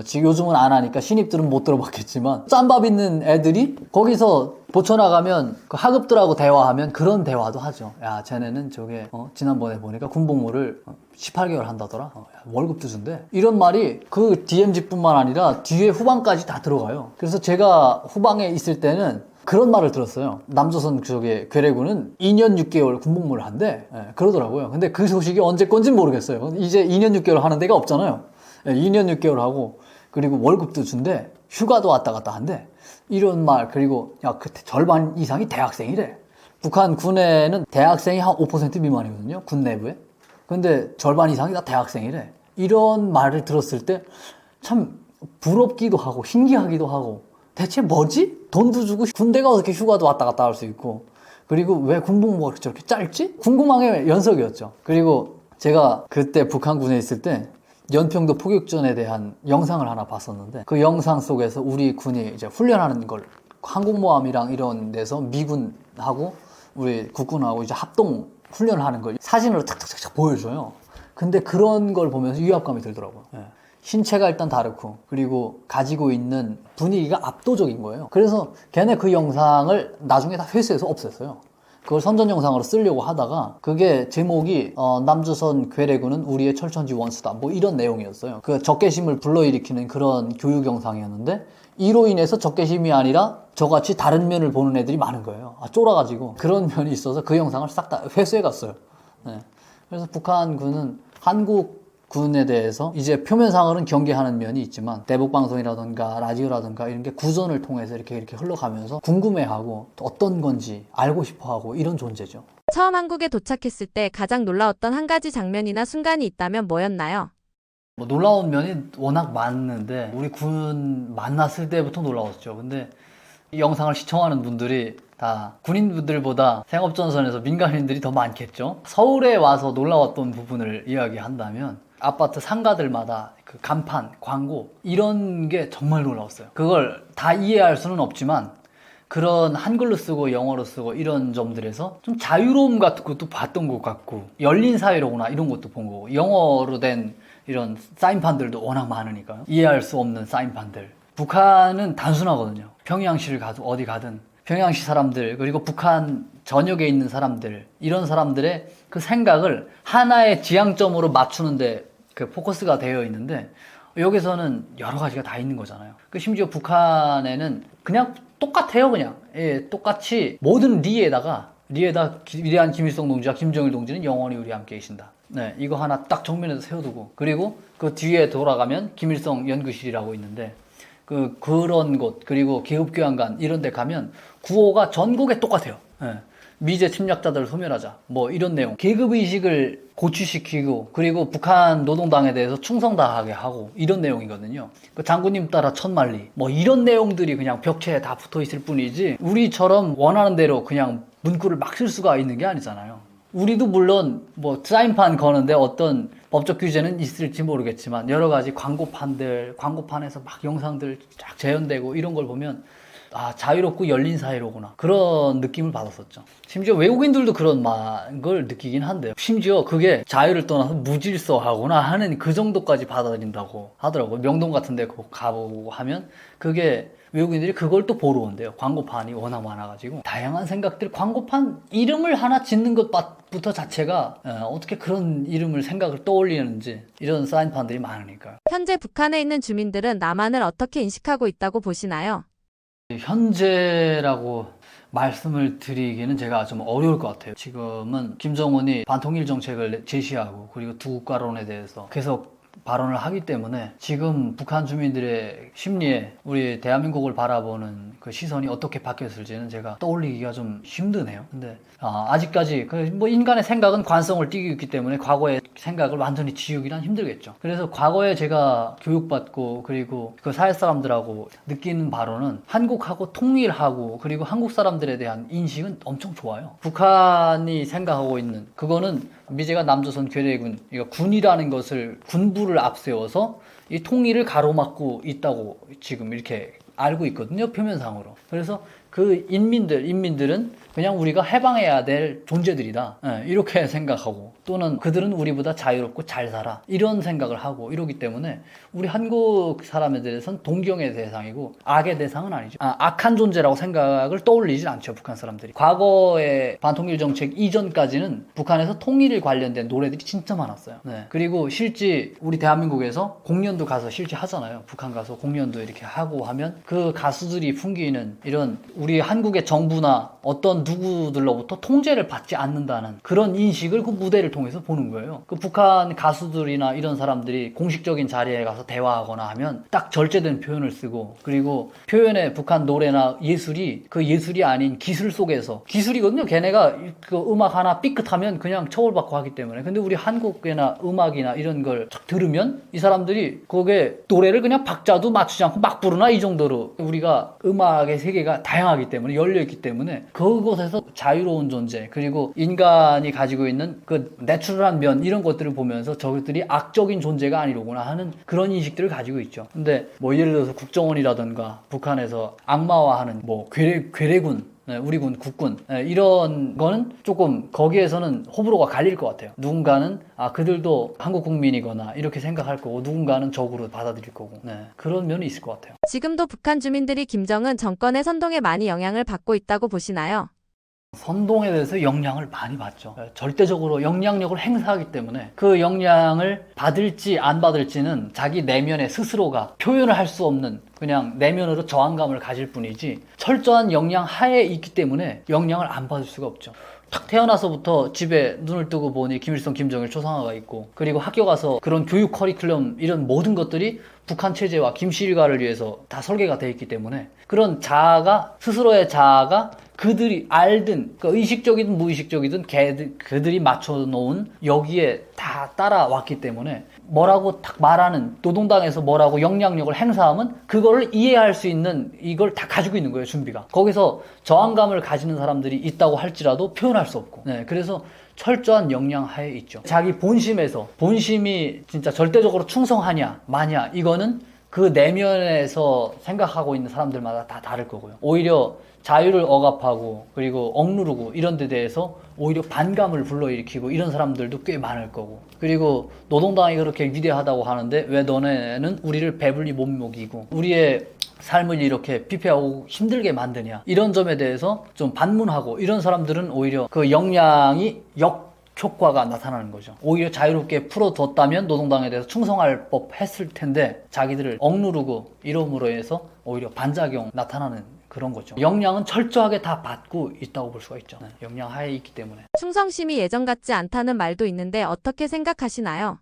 지금 요즘은 안 하니까 신입들은 못 들어봤겠지만, 짬밥 있는 애들이 거기서 보쳐나가면 그 하급들하고 대화하면 그런 대화도 하죠. 야, 쟤네는 저게 지난번에 보니까 군복무를 18개월 한다더라. 야, 월급도 준대. 이런 말이 그 DMZ뿐만 아니라 뒤에 후방까지 다 들어가요. 그래서 제가 후방에 있을 때는 그런 말을 들었어요. 남조선 괴뢰군은 2년 6개월 군복무를 한대. 그러더라고요. 근데 그 소식이 언제 건진 모르겠어요. 이제 2년 6개월 하는 데가 없잖아요. 2년 6개월 하고, 그리고 월급도 준대. 휴가도 왔다 갔다 한대. 이런 말. 그리고 그 절반 이상이 대학생이래. 북한 군에는 대학생이 한 5% 미만이거든요, 군 내부에. 근데 절반 이상이 다 대학생이래. 이런 말을 들었을 때 참 부럽기도 하고 신기하기도 하고, 대체 뭐지? 돈도 주고 군대가 어떻게 휴가도 왔다 갔다 할 수 있고, 그리고 왜 군복무가 저렇게 짧지? 궁금한 게 연속이었죠. 그리고 제가 그때 북한군에 있을 때 연평도 포격전에 대한 영상을 하나 봤었는데, 그 영상 속에서 우리 군이 이제 훈련하는 걸, 항공모함이랑 이런 데서 미군하고 우리 국군하고 이제 합동 훈련을 하는 걸 사진으로 탁탁탁 보여줘요. 근데 그런 걸 보면서 위압감이 들더라고요. 신체가 일단 다르고, 그리고 가지고 있는 분위기가 압도적인 거예요. 그래서 걔네 그 영상을 나중에 다 회수해서 없앴어요. 그걸 선전 영상으로 쓰려고 하다가 그게 제목이 남조선 괴뢰군은 우리의 철천지 원수다, 뭐 이런 내용이었어요. 그 적개심을 불러일으키는 그런 교육 영상이었는데, 이로 인해서 적개심이 아니라 저같이 다른 면을 보는 애들이 많은 거예요. 쫄아가지고 그런 면이 있어서 그 영상을 싹 다 회수해 갔어요. 그래서 북한군은 한국 군에 대해서 이제 표면상으로는 경계하는 면이 있지만, 대북방송이라든가 라디오라든가 이런 게 구전을 통해서 이렇게 흘러가면서 궁금해하고 어떤 건지 알고 싶어하고 이런 존재죠. 처음 한국에 도착했을 때 가장 놀라웠던 한 가지 장면이나 순간이 있다면 뭐였나요? 놀라운 면이 워낙 많은데, 우리 군 만났을 때부터 놀라웠죠. 근데 이 영상을 시청하는 분들이 다 군인분들보다 생업전선에서 민간인들이 더 많겠죠. 서울에 와서 놀라웠던 부분을 이야기한다면, 아파트 상가들마다 그 간판, 광고 이런 게 정말 놀라웠어요. 그걸 다 이해할 수는 없지만 그런 한글로 쓰고 영어로 쓰고 이런 점들에서 좀 자유로움 같은 것도 봤던 것 같고, 열린 사회로구나 이런 것도 본 거고, 영어로 된 이런 사인판들도 워낙 많으니까요. 이해할 수 없는 사인판들. 북한은 단순하거든요. 평양시를 가도 어디 가든 평양시 사람들, 그리고 북한 전역에 있는 사람들, 이런 사람들의 그 생각을 하나의 지향점으로 맞추는데 그 포커스가 되어 있는데, 여기서는 여러 가지가 다 있는 거잖아요. 심지어 북한에는 그냥 똑같아요. 그냥 똑같이 모든 리에다 위대한 김일성 동지와 김정일 동지는 영원히 우리 함께 계신다. 이거 하나 딱 정면에서 세워두고, 그리고 그 뒤에 돌아가면 김일성 연구실이라고 있는데, 그런 곳, 그리고 계급교환관 이런 데 가면 구호가 전국에 똑같아요. 미제 침략자들을 소멸하자, 뭐 이런 내용. 계급의식을 고취시키고, 그리고 북한 노동당에 대해서 충성다하게 하고, 이런 내용이거든요. 그 장군님 따라 천만리, 뭐 이런 내용들이 그냥 벽체에 다 붙어 있을 뿐이지, 우리처럼 원하는 대로 그냥 문구를 막 쓸 수가 있는 게 아니잖아요. 우리도 물론 뭐 사인판 거는데 어떤 법적 규제는 있을지 모르겠지만, 여러 가지 광고판에서 막 영상들 쫙 재현되고 이런 걸 보면 아, 자유롭고 열린 사회로구나. 그런 느낌을 받았었죠. 심지어 외국인들도 그런 걸 느끼긴 한데요. 심지어 그게 자유를 떠나서 무질서하구나 하는 그 정도까지 받아들인다고 하더라고요. 명동 같은 데 가보고 하면 그게 외국인들이 그걸 또 보러 온대요. 광고판이 워낙 많아가지고. 다양한 생각들, 광고판 이름을 하나 짓는 것부터 자체가 어떻게 그런 이름을 생각을 떠올리는지 이런 사인판들이 많으니까요. 현재 북한에 있는 주민들은 남한을 어떻게 인식하고 있다고 보시나요? 현재라고 말씀을 드리기는 제가 좀 어려울 것 같아요. 지금은 김정은이 반통일 정책을 제시하고 그리고 두국가론에 대해서 계속 발언을 하기 때문에 지금 북한 주민들의 심리에 우리 대한민국을 바라보는 그 시선이 어떻게 바뀌었을지는 제가 떠올리기가 좀 힘드네요. 근데 아직까지 뭐 인간의 생각은 관성을 띠고 있기 때문에 과거의 생각을 완전히 지우기란 힘들겠죠. 그래서 과거에 제가 교육받고 그리고 그 사회 사람들하고 느끼는 바로는 한국하고 통일하고 그리고 한국 사람들에 대한 인식은 엄청 좋아요. 북한이 생각하고 있는 그거는 미제가 남조선 괴뢰군, 군이라는 것을 군부를 앞세워서 이 통일을 가로막고 있다고 지금 이렇게 알고 있거든요, 표면상으로. 그래서 그 인민들은 그냥 우리가 해방해야 될 존재들이다, 이렇게 생각하고, 또는 그들은 우리보다 자유롭고 잘 살아, 이런 생각을 하고 이러기 때문에 우리 한국 사람에 대해서는 동경의 대상이고 악의 대상은 아니죠. 악한 존재라고 생각을 떠올리질 않죠, 북한 사람들이. 과거의 반통일 정책 이전까지는 북한에서 통일에 관련된 노래들이 진짜 많았어요. 그리고 실제 우리 대한민국에서 공연도 가서 실제 하잖아요. 북한 가서 공연도 이렇게 하고 하면 그 가수들이 풍기는 이런 우리 한국의 정부나 어떤 누구들로부터 통제를 받지 않는다는 그런 인식을 그 무대를 통해서 보는 거예요. 그 북한 가수들이나 이런 사람들이 공식적인 자리에 가서 대화하거나 하면 딱 절제된 표현을 쓰고, 그리고 표현의 북한 노래나 예술이 그 예술이 아닌 기술 속에서, 기술이거든요. 걔네가 그 음악 하나 삐끗하면 그냥 처벌받고 하기 때문에. 근데 우리 한국이나 음악이나 이런 걸 쫙 들으면 이 사람들이 거기에 노래를 그냥 박자도 맞추지 않고 막 부르나, 이 정도로 우리가 음악의 세계가 다양하기 때문에, 열려있기 때문에 그곳에서 자유로운 존재, 그리고 인간이 가지고 있는 그 내추럴한 면, 이런 것들을 보면서 저것들이 악적인 존재가 아니로구나 하는 그런 인식들을 가지고 있죠. 근데 뭐 예를 들어서 국정원이라든가 북한에서 악마화하는 뭐 괴뢰군, 우리 군, 국군, 이런 거는 조금 거기에서는 호불호가 갈릴 것 같아요. 누군가는 그들도 한국 국민이거나 이렇게 생각할 거고, 누군가는 적으로 받아들일 거고, 그런 면이 있을 것 같아요. 지금도 북한 주민들이 김정은 정권의 선동에 많이 영향을 받고 있다고 보시나요? 선동에 대해서 영향을 많이 받죠. 절대적으로 영향력을 행사하기 때문에 그 영향을 받을지 안 받을지는 자기 내면의 스스로가 표현을 할 수 없는, 그냥 내면으로 저항감을 가질 뿐이지, 철저한 영향 하에 있기 때문에 영향을 안 받을 수가 없죠. 딱 태어나서부터 집에 눈을 뜨고 보니 김일성, 김정일 초상화가 있고, 그리고 학교 가서 그런 교육 커리큘럼 이런 모든 것들이 북한 체제와 김실과를 위해서 다 설계가 되어 있기 때문에, 그런 자아가, 스스로의 자아가 그들이 알든 의식적이든 무의식적이든 그들이 맞춰놓은 여기에 다 따라왔기 때문에, 뭐라고 딱 말하는, 노동당에서 뭐라고 영향력을 행사하면 그거를 이해할 수 있는 이걸 다 가지고 있는 거예요, 준비가. 거기서 저항감을 가지는 사람들이 있다고 할지라도 표현할 수 없고. 그래서 철저한 영향 하에 있죠. 자기 본심이 진짜 절대적으로 충성하냐 마냐, 이거는 그 내면에서 생각하고 있는 사람들마다 다 다를 거고요. 오히려 자유를 억압하고 그리고 억누르고 이런 데 대해서 오히려 반감을 불러일으키고 이런 사람들도 꽤 많을 거고, 그리고 노동당이 그렇게 위대하다고 하는데 왜 너네는 우리를 배불리 못 먹이고 우리의 삶을 이렇게 피폐하고 힘들게 만드냐, 이런 점에 대해서 좀 반문하고, 이런 사람들은 오히려 그 영향이 효과가 나타나는 거죠. 오히려 자유롭게 풀어뒀다면 노동당에 대해서 충성할 법 했을 텐데 자기들을 억누르고 이름으로 해서 오히려 반작용 나타나는 그런 거죠. 영향은 철저하게 다 받고 있다고 볼 수가 있죠. 영향 하에 있기 때문에. 충성심이 예전 같지 않다는 말도 있는데 어떻게 생각하시나요?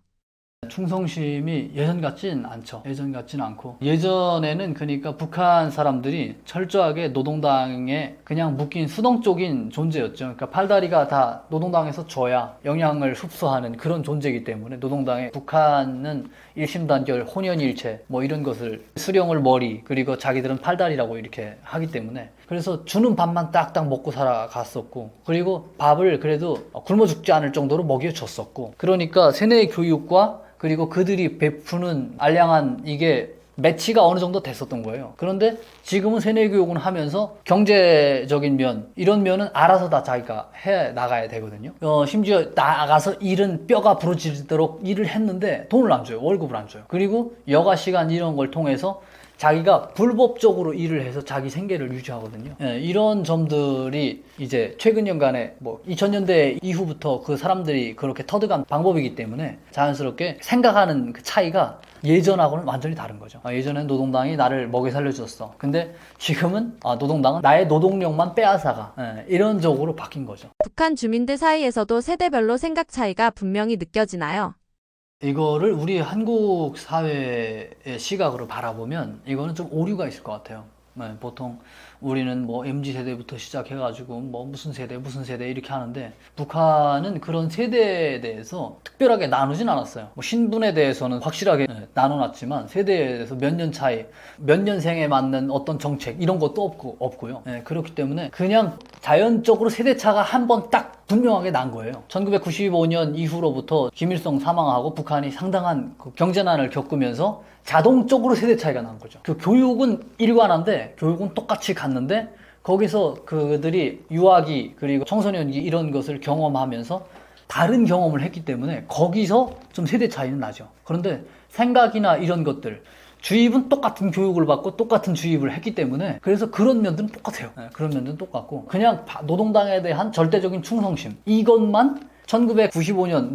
충성심이 예전 같진 않죠. 예전 같진 않고, 예전에는 그러니까 북한 사람들이 철저하게 노동당에 그냥 묶인 수동적인 존재였죠. 그러니까 팔다리가 다 노동당에서 줘야 영향을 흡수하는 그런 존재이기 때문에, 노동당에 북한은 일심단결, 혼연일체 뭐 이런 것을, 수령을 머리, 그리고 자기들은 팔다리라고 이렇게 하기 때문에, 그래서 주는 밥만 딱딱 먹고 살아갔었고, 그리고 밥을 그래도 굶어 죽지 않을 정도로 먹여줬었고, 그러니까 세뇌 교육과 그리고 그들이 베푸는 알량한 이게 매치가 어느 정도 됐었던 거예요. 그런데 지금은 세뇌교육을 하면서 경제적인 면, 이런 면은 알아서 다 자기가 해 나가야 되거든요. 심지어 나가서 일은 뼈가 부러지도록 일을 했는데 돈을 안 줘요. 월급을 안 줘요. 그리고 여가 시간 이런 걸 통해서 자기가 불법적으로 일을 해서 자기 생계를 유지하거든요. 예, 이런 점들이 이제 최근 연간에 뭐 2000년대 이후부터 그 사람들이 그렇게 터득한 방법이기 때문에 자연스럽게 생각하는 그 차이가 예전하고는 완전히 다른 거죠. 예전엔 노동당이 나를 먹여 살려줬어. 근데 지금은 노동당은 나의 노동력만 빼앗아가. 이런 쪽으로 바뀐 거죠. 북한 주민들 사이에서도 세대별로 생각 차이가 분명히 느껴지나요? 이거를 우리 한국 사회의 시각으로 바라보면 이거는 좀 오류가 있을 것 같아요. 보통 우리는 뭐 MZ세대부터 시작해가지고 뭐 무슨 세대 이렇게 하는데 북한은 그런 세대에 대해서 특별하게 나누진 않았어요. 뭐 신분에 대해서는 확실하게 나눠놨지만 세대에 대해서 몇 년 차이, 몇 년생에 맞는 어떤 정책 이런 것도 없고요. 그렇기 때문에 그냥 자연적으로 세대차가 한 번 딱 분명하게 난 거예요. 1995년 이후로부터 김일성 사망하고 북한이 상당한 그 경제난을 겪으면서 자동적으로 세대 차이가 난 거죠. 그 교육은 일관한데 교육은 똑같이 갔는데 거기서 그들이 유아기 그리고 청소년기 이런 것을 경험하면서 다른 경험을 했기 때문에 거기서 좀 세대 차이는 나죠. 그런데 생각이나 이런 것들 주입은 똑같은 교육을 받고 똑같은 주입을 했기 때문에 그래서 그런 면들은 똑같아요. 그런 면들은 똑같고 그냥 노동당에 대한 절대적인 충성심 이것만 1995년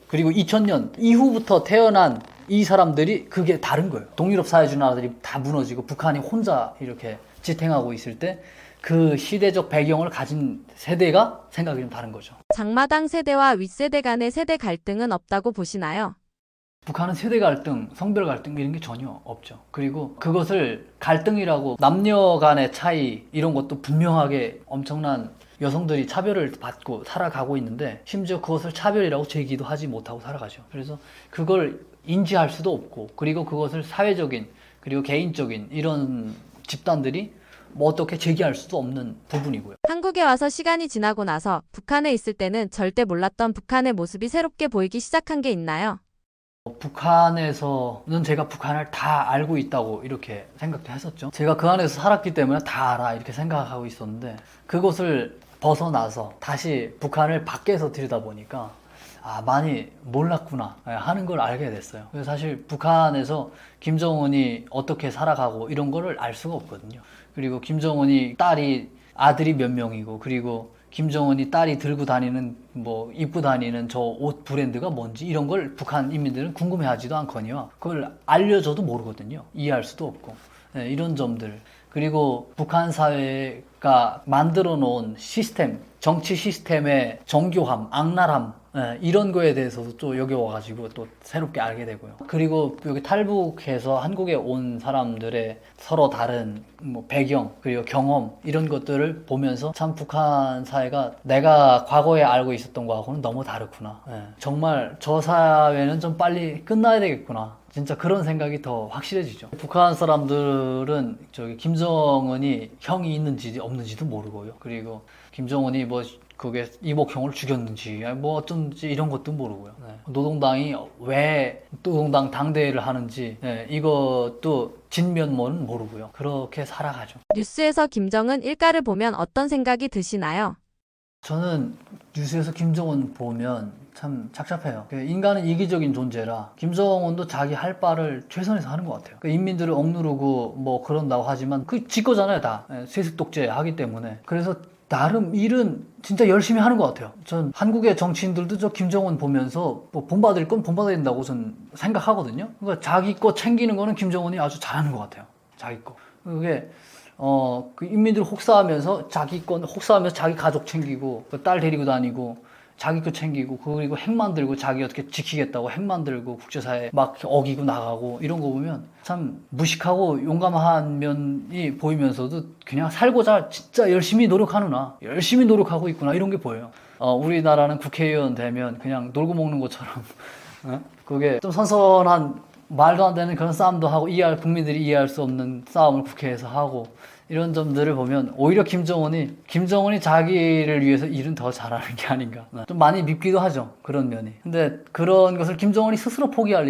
그리고 2000년 이후부터 태어난 이 사람들이 그게 다른 거예요. 동유럽 사회주의 나라들이 다 무너지고 북한이 혼자 이렇게 지탱하고 있을 때 그 시대적 배경을 가진 세대가 생각이 좀 다른 거죠. 장마당 세대와 윗세대 간의 세대 갈등은 없다고 보시나요? 북한은 세대 갈등, 성별 갈등 이런 게 전혀 없죠. 그리고 그것을 갈등이라고 남녀 간의 차이 이런 것도 분명하게 엄청난 여성들이 차별을 받고 살아가고 있는데 심지어 그것을 차별이라고 제기도 하지 못하고 살아가죠. 그래서 그걸 인지할 수도 없고 그리고 그것을 사회적인 그리고 개인적인 이런 집단들이 뭐 어떻게 제기할 수도 없는 부분이고요. 한국에 와서 시간이 지나고 나서 북한에 있을 때는 절대 몰랐던 북한의 모습이 새롭게 보이기 시작한 게 있나요? 북한에서는 제가 북한을 다 알고 있다고 이렇게 생각도 했었죠. 제가 그 안에서 살았기 때문에 다 알아 이렇게 생각하고 있었는데 그것을 벗어나서 다시 북한을 밖에서 들여다보니까 많이 몰랐구나 하는 걸 알게 됐어요. 그래서 사실 북한에서 김정은이 어떻게 살아가고 이런 거를 알 수가 없거든요. 그리고 김정은이 아들이 몇 명이고 그리고 김정은이 딸이 들고 다니는 입고 다니는 저 옷 브랜드가 뭔지 이런 걸 북한 인민들은 궁금해하지도 않거니와 그걸 알려줘도 모르거든요. 이해할 수도 없고 이런 점들 그리고 북한 사회가 만들어 놓은 시스템 정치 시스템의 정교함, 악랄함 이런 거에 대해서도 또 여기 와가지고 또 새롭게 알게 되고요. 그리고 여기 탈북해서 한국에 온 사람들의 서로 다른 배경 그리고 경험 이런 것들을 보면서 참 북한 사회가 내가 과거에 알고 있었던 거하고는 너무 다르구나. 정말 저 사회는 좀 빨리 끝나야 되겠구나. 진짜 그런 생각이 더 확실해지죠. 북한 사람들은 김정은이 형이 있는지 없는지도 모르고요. 그리고 김정은이 그게 이복형을 죽였는지 어쩐지 이런 것도 모르고요. 노동당이 왜 노동당 당대회를 하는지 이것도 진면모는 모르고요. 그렇게 살아가죠. 뉴스에서 김정은 일가를 보면 어떤 생각이 드시나요? 저는 뉴스에서 김정은 보면 참 착잡해요. 인간은 이기적인 존재라 김정은도 자기 할 바를 최선에서 하는 것 같아요. 인민들을 억누르고 그런다고 하지만 지 거잖아요 다. 세습 독재 하기 때문에. 그래서 나름 일은 진짜 열심히 하는 것 같아요. 전 한국의 정치인들도 저 김정은 보면서 본받을 건 본받아야 된다고 전 생각하거든요. 그러니까 자기 거 챙기는 거는 김정은이 아주 잘하는 것 같아요. 자기 거. 그게 그 인민들 혹사하면서 자기 가족 챙기고 딸 데리고 다니고 자기 거 챙기고 그리고 핵 만들고 자기 어떻게 지키겠다고 핵 만들고 국제사회 막 어기고 나가고 이런 거 보면 참 무식하고 용감한 면이 보이면서도 그냥 살고자 진짜 열심히 노력하고 있구나 이런 게 보여요. 우리나라는 국회의원 되면 그냥 놀고 먹는 것처럼 그게 좀 선선한 말도 안 되는 그런 싸움도 하고 국민들이 이해할 수 없는 싸움을 국회에서 하고 이런 점들을 보면 오히려 김정은이 자기를 위해서 일은 더 잘하는 게 아닌가. 좀 많이 밉기도 하죠. 그런 면이. 근데 그런 것을 김정은이 스스로 포기할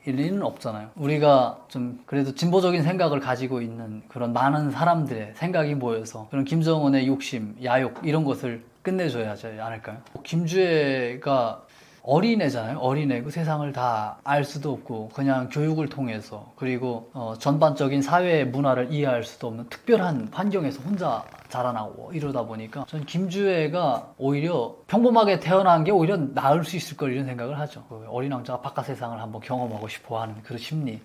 일은 없잖아요. 우리가 좀 그래도 진보적인 생각을 가지고 있는 그런 많은 사람들의 생각이 모여서 그런 김정은의 욕심, 야욕 이런 것을 끝내줘야 하지 않을까요? 김주애가 어린애잖아요. 어린애. 그 세상을 다 알 수도 없고 그냥 교육을 통해서 그리고 전반적인 사회 문화를 이해할 수도 없는 특별한 환경에서 혼자 자라나고 이러다 보니까 전 김주애가 오히려 평범하게 태어난 게 오히려 나을 수 있을 걸 이런 생각을 하죠. 그 어린 왕자가 바깥 세상을 한번 경험하고 싶어 하는 그 심리.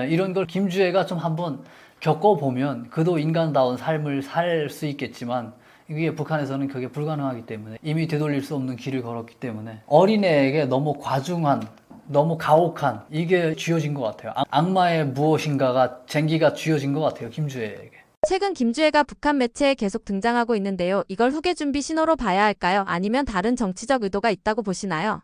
이런 걸 김주애가 좀 한번 겪어보면 그도 인간다운 삶을 살 수 있겠지만 이게 북한에서는 그게 불가능하기 때문에 이미 되돌릴 수 없는 길을 걸었기 때문에 어린애에게 너무 과중한 너무 가혹한 이게 쥐어진 것 같아요. 악마의 무엇인가가 쟁기가 쥐어진 것 같아요. 김주애에게. 최근 김주애가 북한 매체에 계속 등장하고 있는데요. 이걸 후계 준비 신호로 봐야 할까요? 아니면 다른 정치적 의도가 있다고 보시나요?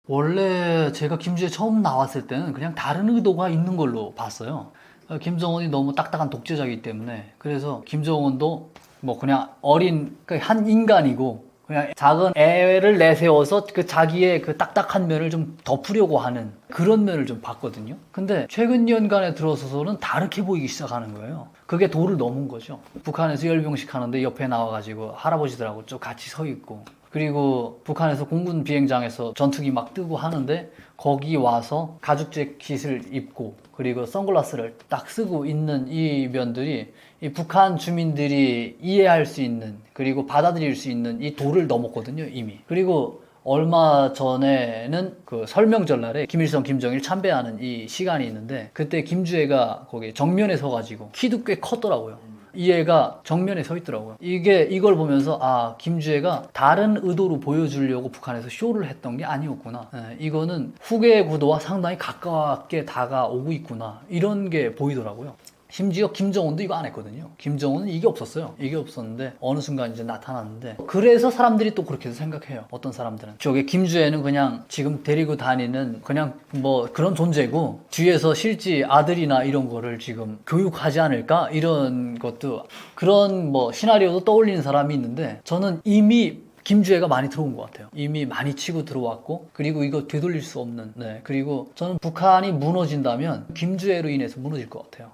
원래 제가 김주애 처음 나왔을 때는 그냥 다른 의도가 있는 걸로 봤어요. 김정은이 너무 딱딱한 독재자이기 때문에 그래서 김정은도 뭐 그냥 어린 한 인간이고 그냥 작은 애를 내세워서 그 자기의 그 딱딱한 면을 좀 덮으려고 하는 그런 면을 좀 봤거든요. 근데 최근 연간에 들어서서는 다르게 보이기 시작하는 거예요. 그게 도를 넘은 거죠. 북한에서 열병식 하는데 옆에 나와가지고 할아버지들하고 좀 같이 서 있고 그리고 북한에서 공군 비행장에서 전투기 막 뜨고 하는데 거기 와서 가죽 재킷을 입고 그리고 선글라스를 딱 쓰고 있는 이 면들이 이 북한 주민들이 이해할 수 있는 그리고 받아들일 수 있는 이 도를 넘었거든요, 이미. 그리고 얼마 전에는 그 설명절 날에 김일성, 김정일 참배하는 이 시간이 있는데 그때 김주애가 거기 정면에 서가지고 키도 꽤 컸더라고요. 이 애가 정면에 서 있더라고요. 이걸 보면서 아, 김주애가 다른 의도로 보여주려고 북한에서 쇼를 했던 게 아니었구나. 이거는 후계의 구도와 상당히 가깝게 다가오고 있구나. 이런 게 보이더라고요. 심지어 김정은도 이거 안 했거든요. 김정은은 이게 없었어요. 이게 없었는데 어느 순간 이제 나타났는데 그래서 사람들이 또 그렇게 생각해요. 어떤 사람들은 저게 김주애는 그냥 지금 데리고 다니는 그냥 뭐 그런 존재고 뒤에서 실제 아들이나 이런 거를 지금 교육하지 않을까 이런 것도 그런 뭐 시나리오도 떠올리는 사람이 있는데 저는 이미 김주애가 많이 들어온 것 같아요. 이미 많이 치고 들어왔고 그리고 이거 되돌릴 수 없는 그리고 저는 북한이 무너진다면 김주애로 인해서 무너질 것 같아요.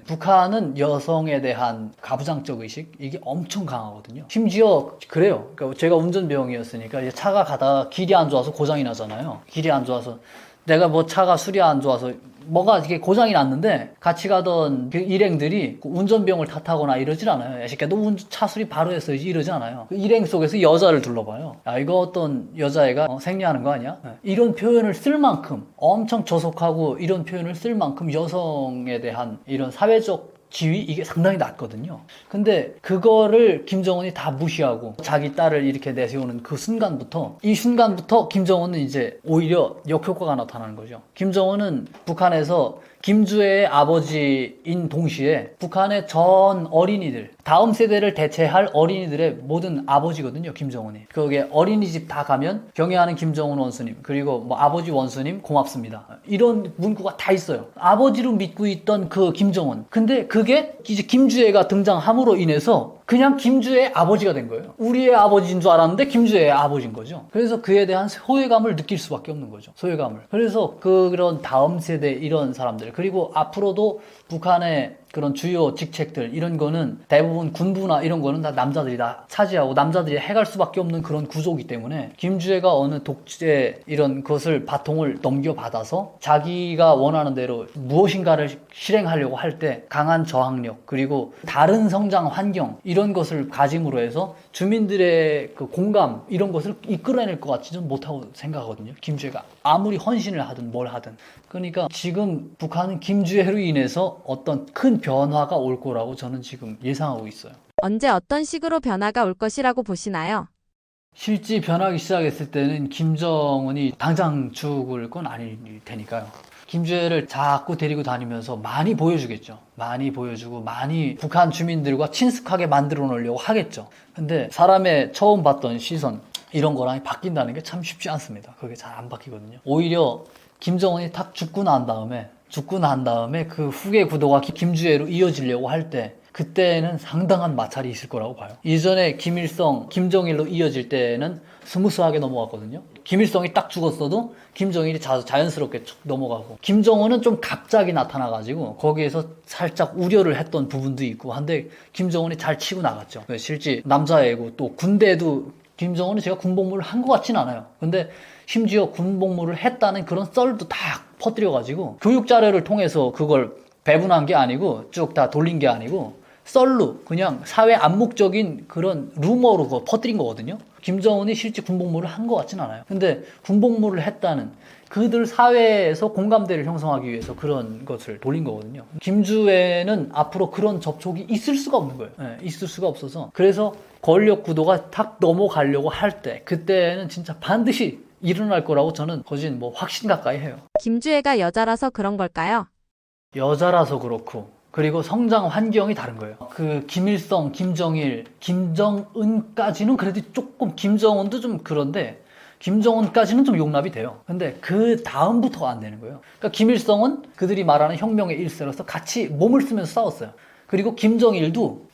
북한은 여성에 대한 가부장적 의식 이게 엄청 강하거든요. 심지어 그래요. 그러니까 제가 운전병이었으니까 이제 차가 가다가 길이 안 좋아서 고장이 나잖아요. 길이 안 좋아서 내가 뭐 차가 술이 안 좋아서 뭐가 이렇게 고장이 났는데 같이 가던 그 일행들이 운전병을 탓하거나 이러질 않아요. 야, 새끼야, 너 차수리 바로 했어야지 이러지 않아요. 그 일행 속에서 여자를 둘러봐요. 야, 이거 어떤 여자애가 생리하는 거 아니야? 이런 표현을 쓸 만큼 엄청 저속하고 이런 표현을 쓸 만큼 여성에 대한 이런 사회적 지위 이게 상당히 낮거든요. 근데 그거를 김정은이 다 무시하고 자기 딸을 이렇게 내세우는 그 순간부터 이 순간부터 김정은은 이제 오히려 역효과가 나타나는 거죠. 김정은은 북한에서 김주애의 아버지인 동시에 북한의 전 어린이들 다음 세대를 대체할 어린이들의 모든 아버지거든요. 김정은이. 그게 어린이집 다 가면 경애하는 김정은 원수님 그리고 뭐 아버지 원수님 고맙습니다. 이런 문구가 다 있어요. 아버지로 믿고 있던 그 김정은. 근데 그게 이제 김주애가 등장함으로 인해서 그냥 김주애의 아버지가 된 거예요. 우리의 아버지인 줄 알았는데 김주애의 아버지인 거죠. 그래서 그에 대한 소외감을 느낄 수밖에 없는 거죠. 소외감을. 그래서 그런 다음 세대 이런 사람들 그리고 앞으로도 북한의 그런 주요 직책들 이런 거는 대부분 군부나 이런 거는 다 남자들이 다 차지하고 남자들이 해갈 수밖에 없는 그런 구조이기 때문에 김주애가 어느 독재 이런 것을 바통을 넘겨받아서 자기가 원하는 대로 무엇인가를 실행하려고 할 때 강한 저항력 그리고 다른 성장 환경 이런 것을 가짐으로 해서 주민들의 그 공감 이런 것을 이끌어낼 것 같지는 못하고 생각하거든요. 김주애가 아무리 헌신을 하든 뭘 하든 그러니까 지금 북한은 김주애로 인해서 어떤 큰 변화가 올 거라고 저는 지금 예상하고 있어요. 언제 어떤 식으로 변화가 올 것이라고 보시나요? 실제 변하기 시작했을 때는 김정은이 당장 죽을 건 아닐 테니까요. 김주애를 자꾸 데리고 다니면서 많이 보여주겠죠. 많이 보여주고 많이 북한 주민들과 친숙하게 만들어 놓으려고 하겠죠. 근데 사람의 처음 봤던 시선 이런 거랑 바뀐다는 게 참 쉽지 않습니다. 그게 잘 안 바뀌거든요. 오히려 김정은이 딱 죽고 난 다음에 그 후계 구도가 김주애로 이어지려고 할 때 그때는 상당한 마찰이 있을 거라고 봐요. 이전에 김일성, 김정일로 이어질 때는 스무스하게 넘어갔거든요. 김일성이 딱 죽었어도 김정일이 자연스럽게 쭉 넘어가고, 김정은은 좀 갑자기 나타나가지고 거기에서 살짝 우려를 했던 부분도 있고 한데 김정은이 잘 치고 나갔죠. 실제 남자애고 또 군대도 김정은은 제가 군복무를 한 것 같진 않아요. 근데 심지어 군복무를 했다는 그런 썰도 다 퍼뜨려가지고 교육 자료를 통해서 그걸 배분한 게 아니고 쭉 다 돌린 게 아니고 썰로 그냥 사회 암묵적인 그런 루머로 그거 퍼뜨린 거거든요. 김정은이 실제 군복무를 한 것 같진 않아요. 근데 군복무를 했다는 그들 사회에서 공감대를 형성하기 위해서 그런 것을 돌린 거거든요. 김주애는 앞으로 그런 접촉이 있을 수가 없는 거예요. 네, 있을 수가 없어서. 그래서 권력 구도가 탁 넘어가려고 할 때 그때는 진짜 반드시 일어날 거라고 저는 거진 뭐 확신 가까이 해요. 김주애가 여자라서 그런 걸까요? 여자라서 그렇고 그리고 성장 환경이 다른 거예요. 그 김일성, 김정일, 김정은까지는 그래도 조금, 김정은도 좀 그런데 김정은까지는 좀 용납이 돼요. 근데 그 다음부터가 안 되는 거예요. 그러니까 김일성은 그들이 말하는 혁명의 일세로서 같이 몸을 쓰면서 싸웠어요. 그리고 김정일도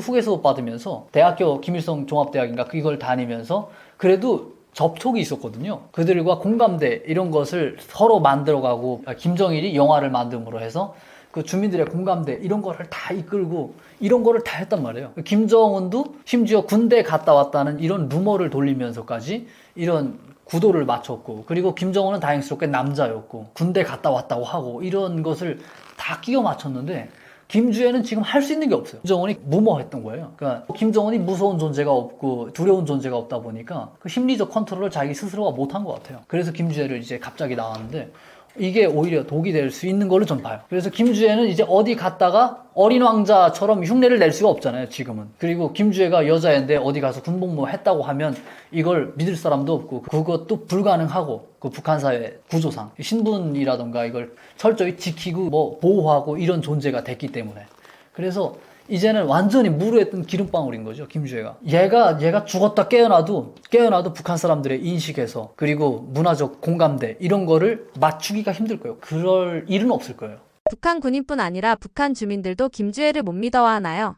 후계 수업 받으면서 대학교 김일성 종합대학인가 그걸 다니면서 그래도 접촉이 있었거든요. 그들과 공감대 이런 것을 서로 만들어가고, 김정일이 영화를 만듦으로 해서 그 주민들의 공감대 이런 거를 다 이끌고 이런 거를 다 했단 말이에요. 김정은도 심지어 군대 갔다 왔다는 이런 루머를 돌리면서까지 이런 구도를 맞췄고, 그리고 김정은은 다행스럽게 남자였고 군대 갔다 왔다고 하고 이런 것을 다 끼워 맞췄는데 김주애는 지금 할 수 있는 게 없어요. 김정은이 무모했던 거예요. 그러니까 김정은이 무서운 존재가 없고 두려운 존재가 없다 보니까 그 심리적 컨트롤을 자기 스스로가 못한 것 같아요. 그래서 김주애를 이제 갑자기 나왔는데 이게 오히려 독이 될 수 있는 걸로 전 봐요. 그래서 김주애는 이제 어디 갔다가 어린 왕자처럼 흉내를 낼 수가 없잖아요, 지금은. 그리고 김주애가 여자인데 어디 가서 군복무 했다고 하면 이걸 믿을 사람도 없고 그것도 불가능하고, 그 북한 사회 구조상 신분이라던가 이걸 철저히 지키고 뭐 보호하고 이런 존재가 됐기 때문에. 그래서 이제는 완전히 무르했던 기름방울인 거죠, 김주애가. 얘가 죽었다 깨어나도 북한 사람들의 인식에서, 그리고 문화적 공감대 이런 거를 맞추기가 힘들 거예요. 그럴 일은 없을 거예요. 북한 군인뿐 아니라 북한 주민들도 김주애를 못 믿어하나요?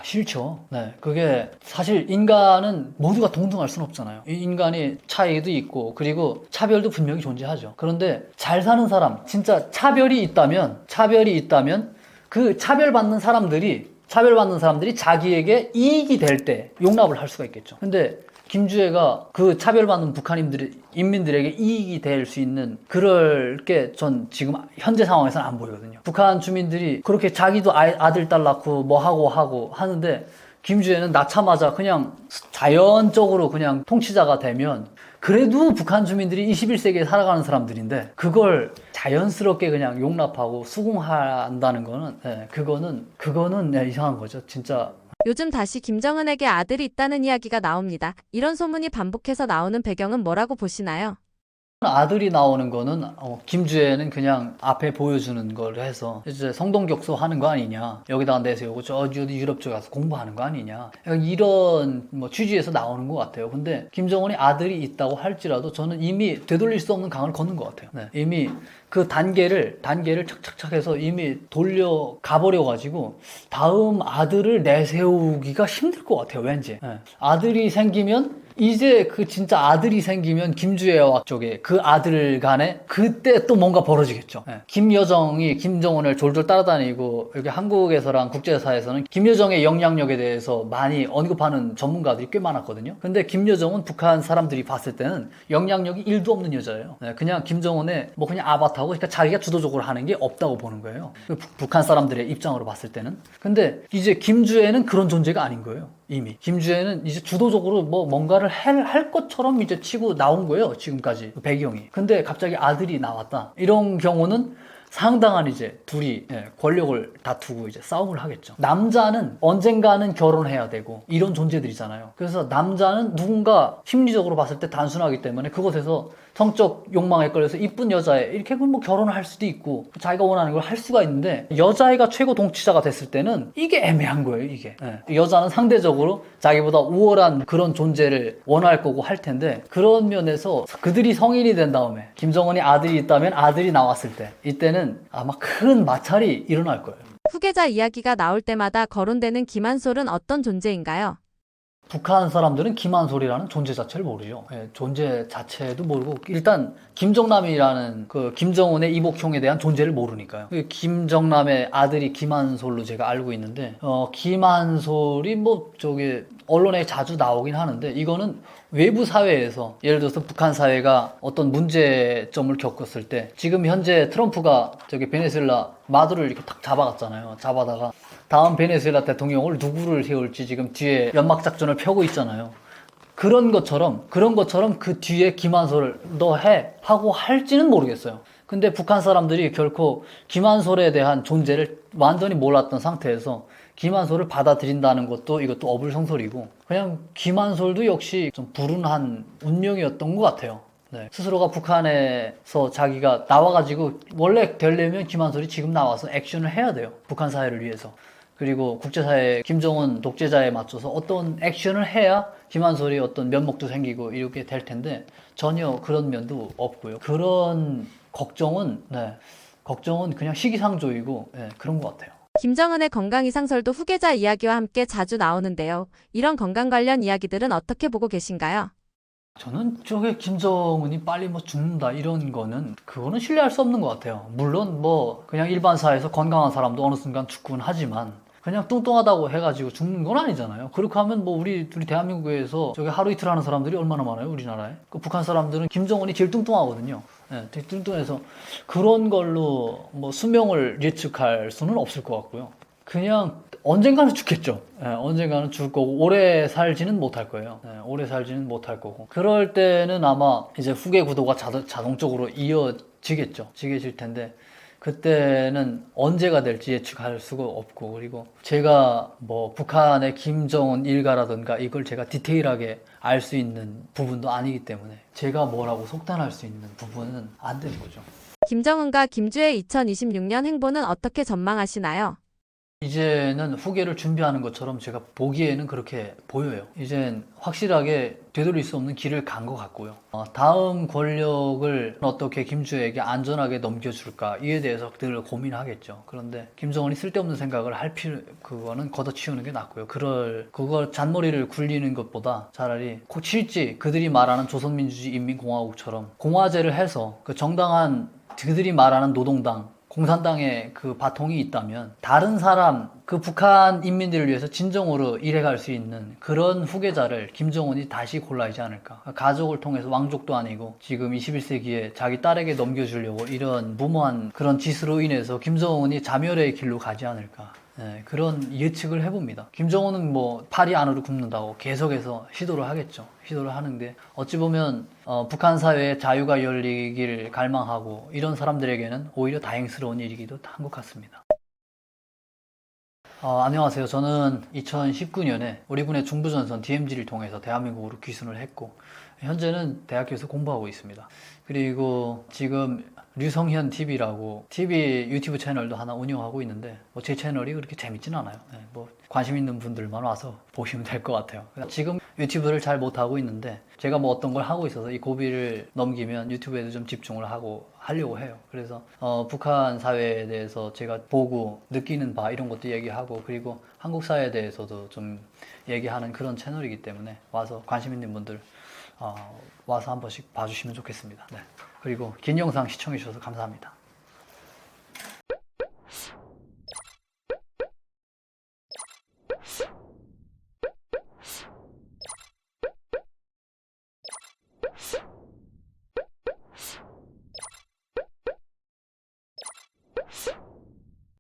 싫죠. 네. 그게 사실 인간은 모두가 동등할 수는 없잖아요. 인간이 차이도 있고 그리고 차별도 분명히 존재하죠. 그런데 잘 사는 사람, 진짜 차별이 있다면 그 차별받는 사람들이 자기에게 이익이 될 때 용납을 할 수가 있겠죠. 근데 김주애가 그 차별받는 인민들에게 이익이 될 수 있는 그럴 게 전 지금 현재 상황에서는 안 보이거든요. 북한 주민들이 그렇게 자기도 아들, 딸 낳고 뭐 하고 하는데 김주애는 낳자마자 그냥 자연적으로 그냥 통치자가 되면, 그래도 북한 주민들이 21세기에 살아가는 사람들인데 그걸 자연스럽게 그냥 용납하고 수긍한다는 거는, 그거는 이상한 거죠, 진짜. 요즘 다시 김정은에게 아들이 있다는 이야기가 나옵니다. 이런 소문이 반복해서 나오는 배경은 뭐라고 보시나요? 아들이 나오는 거는 김주애는 그냥 앞에 보여주는 걸 해서 이제 성동격소 하는 거 아니냐, 여기다가 내세우고 저 유럽 쪽에 가서 공부하는 거 아니냐, 이런 뭐 취지에서 나오는 것 같아요. 근데 김정은이 아들이 있다고 할지라도 저는 이미 되돌릴 수 없는 강을 걷는 것 같아요. 네. 이미 그 단계를 착착착 해서 이미 가버려 가지고 다음 아들을 내세우기가 힘들 것 같아요, 왠지. 네. 아들이 생기면 이제 진짜 아들이 생기면 김주애와 쪽에 그 아들 간에 그때 또 뭔가 벌어지겠죠. 네. 김여정이 김정은을 졸졸 따라다니고, 여기 한국에서랑 국제사에서는 김여정의 영향력에 대해서 많이 언급하는 전문가들이 꽤 많았거든요. 근데 김여정은 북한 사람들이 봤을 때는 영향력이 1도 없는 여자예요. 네. 그냥 김정은의 뭐 그냥 아바타고, 그러니까 자기가 주도적으로 하는 게 없다고 보는 거예요. 북한 사람들의 입장으로 봤을 때는. 근데 이제 김주애는 그런 존재가 아닌 거예요. 이미 김주애는 이제 주도적으로 뭐 뭔가를 할 것처럼 이제 치고 나온 거예요, 지금까지 배경이. 근데 갑자기 아들이 나왔다, 이런 경우는 상당한 이제 둘이 권력을 다투고 이제 싸움을 하겠죠. 남자는 언젠가는 결혼해야 되고 이런 존재들이잖아요. 그래서 남자는 누군가 심리적으로 봤을 때 단순하기 때문에 그것에서 성적 욕망에 끌려서 이쁜 여자애 이렇게 뭐 결혼을 할 수도 있고 자기가 원하는 걸 할 수가 있는데, 여자애가 최고 통치자가 됐을 때는 이게 애매한 거예요, 이게. 여자는 상대적으로 자기보다 우월한 그런 존재를 원할 거고 할 텐데, 그런 면에서 그들이 성인이 된 다음에 김정은이 아들이 있다면 아들이 나왔을 때 이때는 아마 큰 마찰이 일어날 거예요. 후계자 이야기가 나올 때마다 거론되는 김한솔은 어떤 존재인가요? 북한 사람들은 김한솔이라는 존재 자체를 모르죠. 예, 존재 자체도 모르고 일단 김정남이라는 그 김정은의 이복형에 대한 존재를 모르니까요. 그 김정남의 아들이 김한솔로 제가 알고 있는데 김한솔이 뭐 저기 언론에 자주 나오긴 하는데 이거는 외부 사회에서 예를 들어서 북한 사회가 어떤 문제점을 겪었을 때 지금 현재 트럼프가 저기 베네수엘라 마두로를 이렇게 탁 잡아갔잖아요. 잡아다가 다음 베네수엘라 대통령을 누구를 세울지 지금 뒤에 연막 작전을 펴고 있잖아요. 그런 것처럼 그 뒤에 김한솔을 너 해 하고 할지는 모르겠어요. 근데 북한 사람들이 결코 김한솔에 대한 존재를 완전히 몰랐던 상태에서 김한솔을 받아들인다는 것도 이것도 어불성설이고 그냥 김한솔도 역시 좀 불운한 운명이었던 것 같아요. 네. 스스로가 북한에서 자기가 나와가지고 원래 되려면 김한솔이 지금 나와서 액션을 해야 돼요. 북한 사회를 위해서. 그리고 국제사회 김정은 독재자에 맞춰서 어떤 액션을 해야 김한솔이 어떤 면목도 생기고 이렇게 될 텐데 전혀 그런 면도 없고요. 그런 걱정은 그냥 시기상조이고 그런 것 같아요. 김정은의 건강 이상설도 후계자 이야기와 함께 자주 나오는데요. 이런 건강 관련 이야기들은 어떻게 보고 계신가요? 저는 저게 김정은이 빨리 뭐 죽는다 이런 거는 그거는 신뢰할 수 없는 것 같아요. 물론 뭐 그냥 일반 사회에서 건강한 사람도 어느 순간 죽곤 하지만 그냥 뚱뚱하다고 해가지고 죽는 건 아니잖아요. 그렇게 하면 뭐 우리 대한민국에서 저기 하루 이틀 하는 사람들이 얼마나 많아요, 우리나라에. 그 북한 사람들은 김정은이 제일 뚱뚱하거든요. 되게 뚱뚱해서 그런 걸로 뭐 수명을 예측할 수는 없을 것 같고요. 그냥 언젠가는 죽겠죠. 언젠가는 죽을 거고 오래 살지는 못할 거예요. 오래 살지는 못할 거고 그럴 때는 아마 이제 후계 구도가 자동적으로 이어지겠죠. 지게질 텐데 그때는 언제가 될지 예측할 수가 없고 그리고 제가 뭐 북한의 김정은 일가라든가 이걸 제가 디테일하게 알 수 있는 부분도 아니기 때문에 제가 뭐라고 속단할 수 있는 부분은 안 되는 거죠. 김정은과 김주의 2026년 행보는 어떻게 전망하시나요? 이제는 후계를 준비하는 것처럼 제가 보기에는 그렇게 보여요. 이젠 확실하게 되돌릴 수 없는 길을 간 것 같고요. 다음 권력을 어떻게 김주혜에게 안전하게 넘겨줄까 이에 대해서 늘 고민하겠죠. 그런데 김정은이 쓸데없는 생각을 할 그거는 걷어치우는 게 낫고요. 그걸 잔머리를 굴리는 것보다 차라리 실제 그들이 말하는 조선민주주의 인민공화국처럼 공화제를 해서 그 정당한 그들이 말하는 노동당 공산당의 그 바통이 있다면 다른 사람, 그 북한 인민들을 위해서 진정으로 일해갈 수 있는 그런 후계자를 김정은이 다시 골라야지 않을까. 가족을 통해서 왕족도 아니고 지금 21세기에 자기 딸에게 넘겨주려고 이런 무모한 그런 짓으로 인해서 김정은이 자멸의 길로 가지 않을까. 그런 예측을 해봅니다. 김정은은 뭐 팔이 안으로 굽는다고 계속해서 시도를 하겠죠. 시도를 하는데 어찌 보면 북한 사회에 자유가 열리길 갈망하고 이런 사람들에게는 오히려 다행스러운 일이기도 한 것 같습니다. 안녕하세요. 저는 2019년에 우리 군의 중부전선 DMZ를 통해서 대한민국으로 귀순을 했고 현재는 대학교에서 공부하고 있습니다. 그리고 지금 류성현 TV라고 TV 유튜브 채널도 하나 운영하고 있는데 뭐 제 채널이 그렇게 재밌진 않아요. 뭐 관심 있는 분들만 와서 보시면 될 것 같아요. 지금 유튜브를 잘 못하고 있는데 제가 뭐 어떤 걸 하고 있어서 이 고비를 넘기면 유튜브에도 좀 집중을 하려고 해요. 그래서 북한 사회에 대해서 제가 보고 느끼는 바 이런 것도 얘기하고 그리고 한국 사회에 대해서도 좀 얘기하는 그런 채널이기 때문에 와서 관심 있는 분들 와서 한 번씩 봐주시면 좋겠습니다. 네. 그리고 긴 영상 시청해 주셔서 감사합니다. you